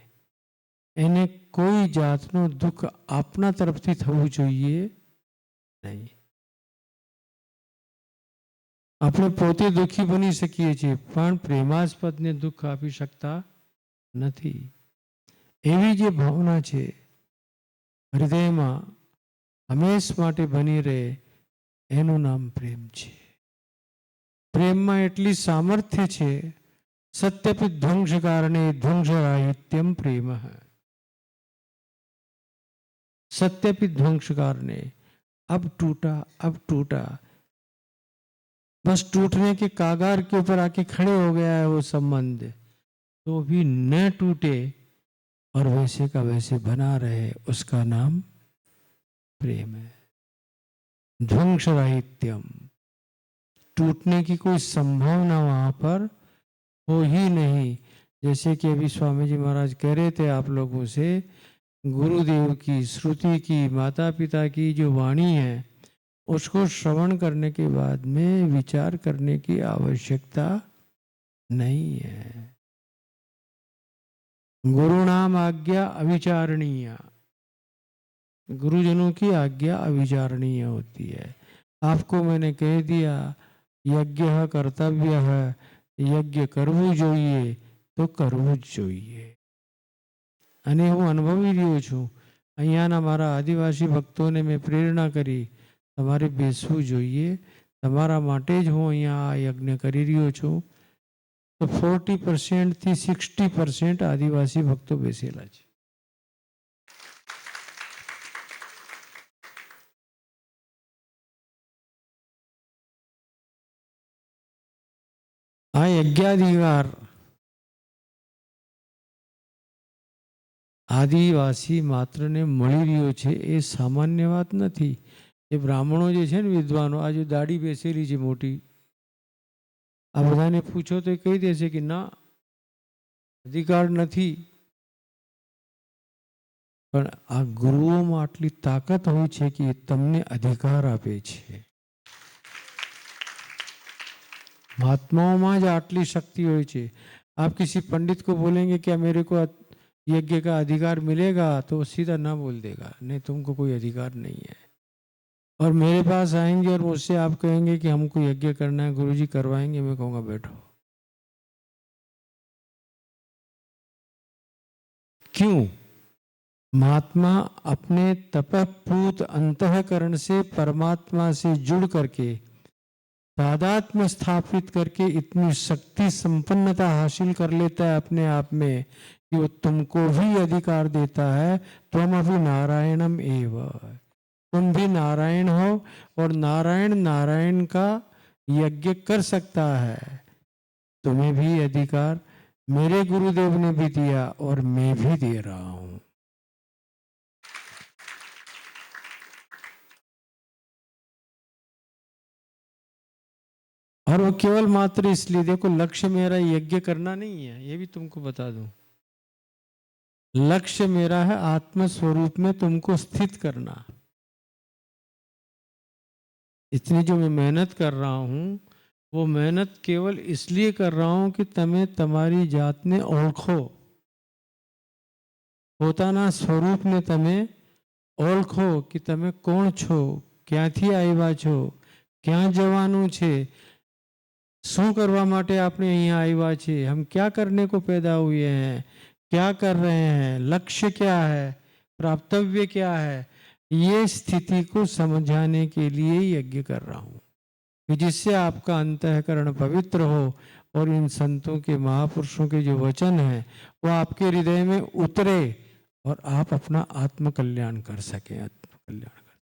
એને કોઈ જાતનું દુઃખ આપના તરફથી થવું જોઈએ નહીં. આપણે પોતે દુઃખી બની શકીએ છીએ, પણ પ્રેમાસ્પદને દુઃખ આપી શકતા નથી. એવી જે ભાવના છે હૃદયમાં હંમેશ માટે બની રહે, એનું નામ પ્રેમ છે. પ્રેમમાં એટલી સામર્થ્ય છે, सत्यपि ध्वंस कारणे ध्वंसराहित्यम प्रेम है. सत्यपि ध्वंस कारणे, अब टूटा, बस टूटने के कागार के ऊपर आके खड़े हो गया है वो संबंध, तो भी न टूटे और वैसे का वैसे बना रहे, उसका नाम प्रेम है. ध्वंसराहित्यम, टूटने की कोई संभावना वहां पर हो ही नहीं. जैसे कि अभी स्वामी जी महाराज कह रहे थे आप लोगों से, गुरुदेव की, श्रुति की, माता पिता की जो वाणी है, उसको श्रवण करने के बाद में विचार करने की आवश्यकता नहीं है. गुरु नाम आज्ञा अविचारणीय, गुरुजनों की आज्ञा अविचारणीय होती है. आपको मैंने कह दिया यज्ञ कर्तव्य है, यज्ञ करવું જોઈએ તો કરવું જ જોઈએ. અને હું અનુભવી રહ્યો છું. અહીંયાના મારા આદિવાસી ભક્તોને મેં પ્રેરણા કરી, તમારે બેસવું જોઈએ, તમારા માટે જ હું અહીંયા આ યજ્ઞ કરી રહ્યો છું. તો 40% થી 60% આદિવાસી ભક્તો બેસેલા છે. આ યજ્ઞાધિકાર આદિવાસી માત્રને મળી રહ્યો છે, એ સામાન્ય વાત નથી. એ બ્રાહ્મણો જે છે ને, વિદ્વાનો, આ જો દાઢી બેસેલી છે મોટી, આ બધાને પૂછો તો એ કહી દેશે કે ના, અધિકાર નથી. પણ આ ગુરુઓમાં આટલી તાકાત હોય છે કે એ તમને અધિકાર આપે છે. महात्माओं में आटली शक्ति हो. आप किसी पंडित को बोलेंगे क्या मेरे को यज्ञ का अधिकार मिलेगा, तो वो सीधा ना बोल देगा, नहीं तुमको कोई अधिकार नहीं है. और मेरे पास आएंगे और मुझसे आप कहेंगे कि हमको यज्ञ करना है, गुरुजी करवाएंगे, मैं कहूँगा बैठो. क्यों? महात्मा अपने तपपूत अंतःकरण से परमात्मा से जुड़ करके, तादात्म्य स्थापित करके इतनी शक्ति संपन्नता हासिल कर लेता है अपने आप में कि वो तुमको भी अधिकार देता है. तुम अभी नारायणम एव, तुम भी नारायण हो, और नारायण नारायण का यज्ञ कर सकता है. तुम्हें भी अधिकार मेरे गुरुदेव ने भी दिया और मैं भी दे रहा हूं. और वो केवल मात्र इसलिए, देखो लक्ष्य मेरा यज्ञ करना नहीं है, ये भी तुमको बता दूं. लक्ष्य मेरा है आत्म स्वरूप में तुमको स्थित करना. इतनी जो मैं मेहनत कर रहा हूं, वो मेहनत केवल इसलिए कर रहा हूं कि તમે તમારી જાતને ઓળખો, પોતાના સ્વરૂપને તમે ઓળખો કે તમે કોણ છો, ક્યાંથી આવ્યા છો, ક્યાં જવાનું છે, શું કરવા માટે આપણે અહીંયા આવ્યા છીએ, हम क्या करने को पैदा हुए हैं, क्या कर रहे हैं, लक्ष्य क्या है, प्राप्तव्य क्या है. ये स्थिति को समझाने के लिए यज्ञ कर रहा हूं कि जिससे आपका अंतःकरण पवित्र हो और इन संतों के महापुरुषों के जो वचन हैं वो आपके हृदय में उतरे और आप अपना आत्मकल्याण कर सकें। आत्मकल्याण कर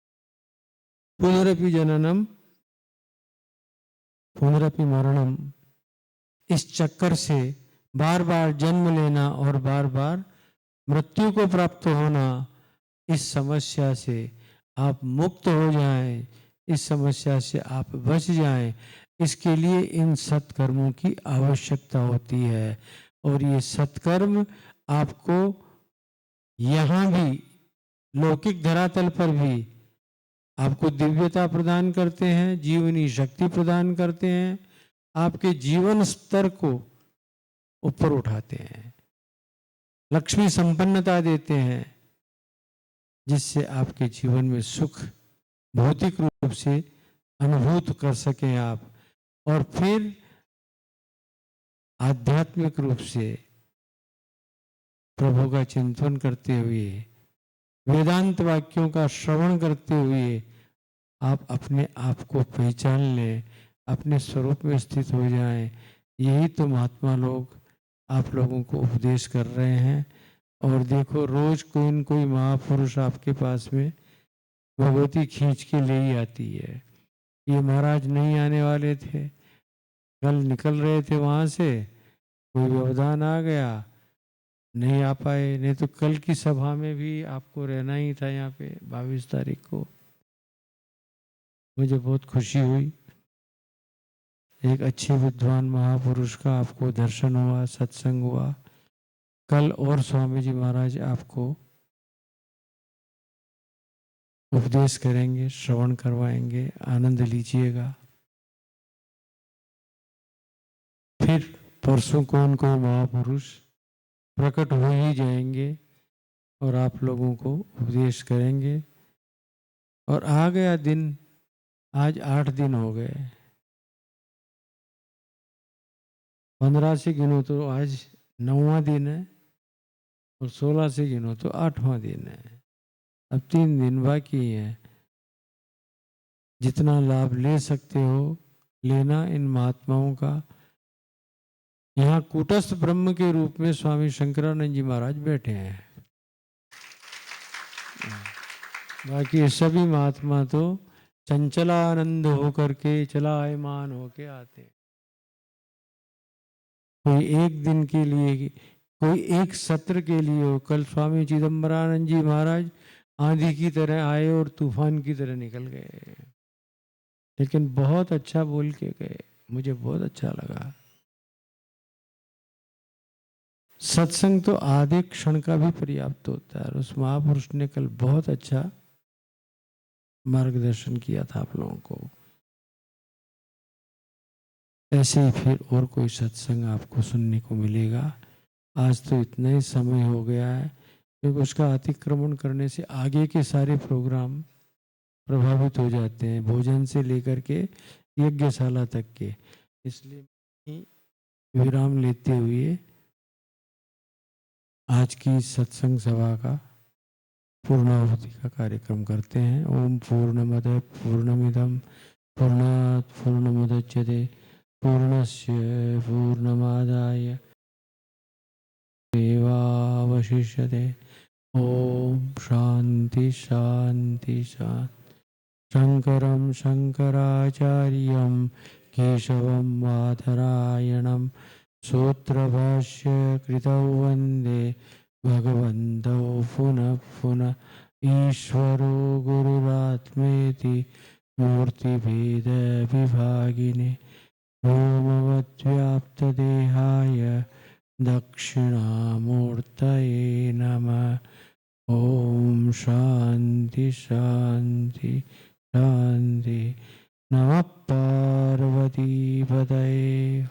पुनरपि जननम पुनरपि मरणम, इस चक्कर से बार बार जन्म लेना और बार बार मृत्यु को प्राप्त होना, इस समस्या से आप मुक्त हो जाएं, इस समस्या से आप बच जाएं, इसके लिए इन सत्कर्मों की आवश्यकता होती है। और ये सत्कर्म आपको यहाँ भी लौकिक धरातल पर भी आपको दिव्यता प्रदान करते हैं, जीवनी शक्ति प्रदान करते हैं, आपके जीवन स्तर को ऊपर उठाते हैं, लक्ष्मी संपन्नता देते हैं, जिससे आपके जीवन में सुख भौतिक रूप से अनुभूत कर सकें आप, और फिर आध्यात्मिक रूप से प्रभु का चिंतन करते हुए, वेदांत वाक्यों का श्रवण करते हुए आप अपने आप को पहचान लें, अपने स्वरूप में स्थित हो जाएं। यही तो महात्मा लोग आप लोगों को उपदेश कर रहे हैं। और देखो, रोज कोई न कोई महापुरुष आपके पास में भगवती खींच के ले ही आती है। ये महाराज नहीं आने वाले थे, कल निकल रहे थे वहां से, कोई व्यवधान आ गया, नहीं आ पाए, नहीं तो कल की सभा में भी आपको रहना ही था यहाँ पे 22 तारीख को। मुझे बहुत खुशी हुई, एक अच्छे विद्वान महापुरुष का आपको दर्शन हुआ, सत्संग हुआ। कल और स्वामी जी महाराज आपको उपदेश करेंगे, श्रवण करवाएंगे, आनंद लीजिएगा। फिर परसों कौन कोई महापुरुष प्रकट हो ही जाएंगे और आप लोगों को उपदेश करेंगे। और आ गया दिन, आज 8 दिन हो गए, 15 से गिनो तो आज 9वां दिन है, और 16 से गिनो तो 8वां दिन है। अब 3 दिन बाकी हैं। जितना लाभ ले सकते हो लेना इन महात्माओं का। यहाँ कूटस्थ ब्रह्म के रूप में स्वामी शंकरानंद जी महाराज बैठे हैं, बाकी सभी महात्मा तो चंचलानंद होकर के, चलायमान होके आते हैं। कोई एक दिन के लिए, कोई एक सत्र के लिए हो। कल स्वामी चिदम्बरानंद जी महाराज आंधी की तरह आए और तूफान की तरह निकल गए, लेकिन बहुत अच्छा बोल के गए, मुझे बहुत अच्छा लगा। सत्संग तो आधे क्षण का भी पर्याप्त होता है। उस महापुरुष ने कल बहुत अच्छा मार्गदर्शन किया था आप लोगों को। ऐसे ही फिर और कोई सत्संग आपको सुनने को मिलेगा। आज तो इतना ही समय हो गया है, क्योंकि उसका अतिक्रमण करने से आगे के सारे प्रोग्राम प्रभावित हो जाते हैं, भोजन से लेकर के यज्ञशाला तक के। इसलिए विराम लेते हुए आज की सत्संग सभा का पूर्णाहुति का कार्यक्रम करते हैं। ओम पूर्णमद पूर्णमिदं पूर्णात् पूर्णमुदच्यते पूर्णस्य पूर्णमादाय एवावशिष्यते। ओम शांति शांति शांति। शंकरं शंकराचार्यं केशवं बादरायणं सूत्रभाष्य कृतौ वन्दे भगवन्तौ पुनः पुनः। ईश्वरो गुरुरात्मेति मूर्तिभेद विभागिने व्योमवद्व्याप्तदेहाय दक्षिणामूर्तये नमः। ओम शांति शांति शांति। नमः पार्वती पतये।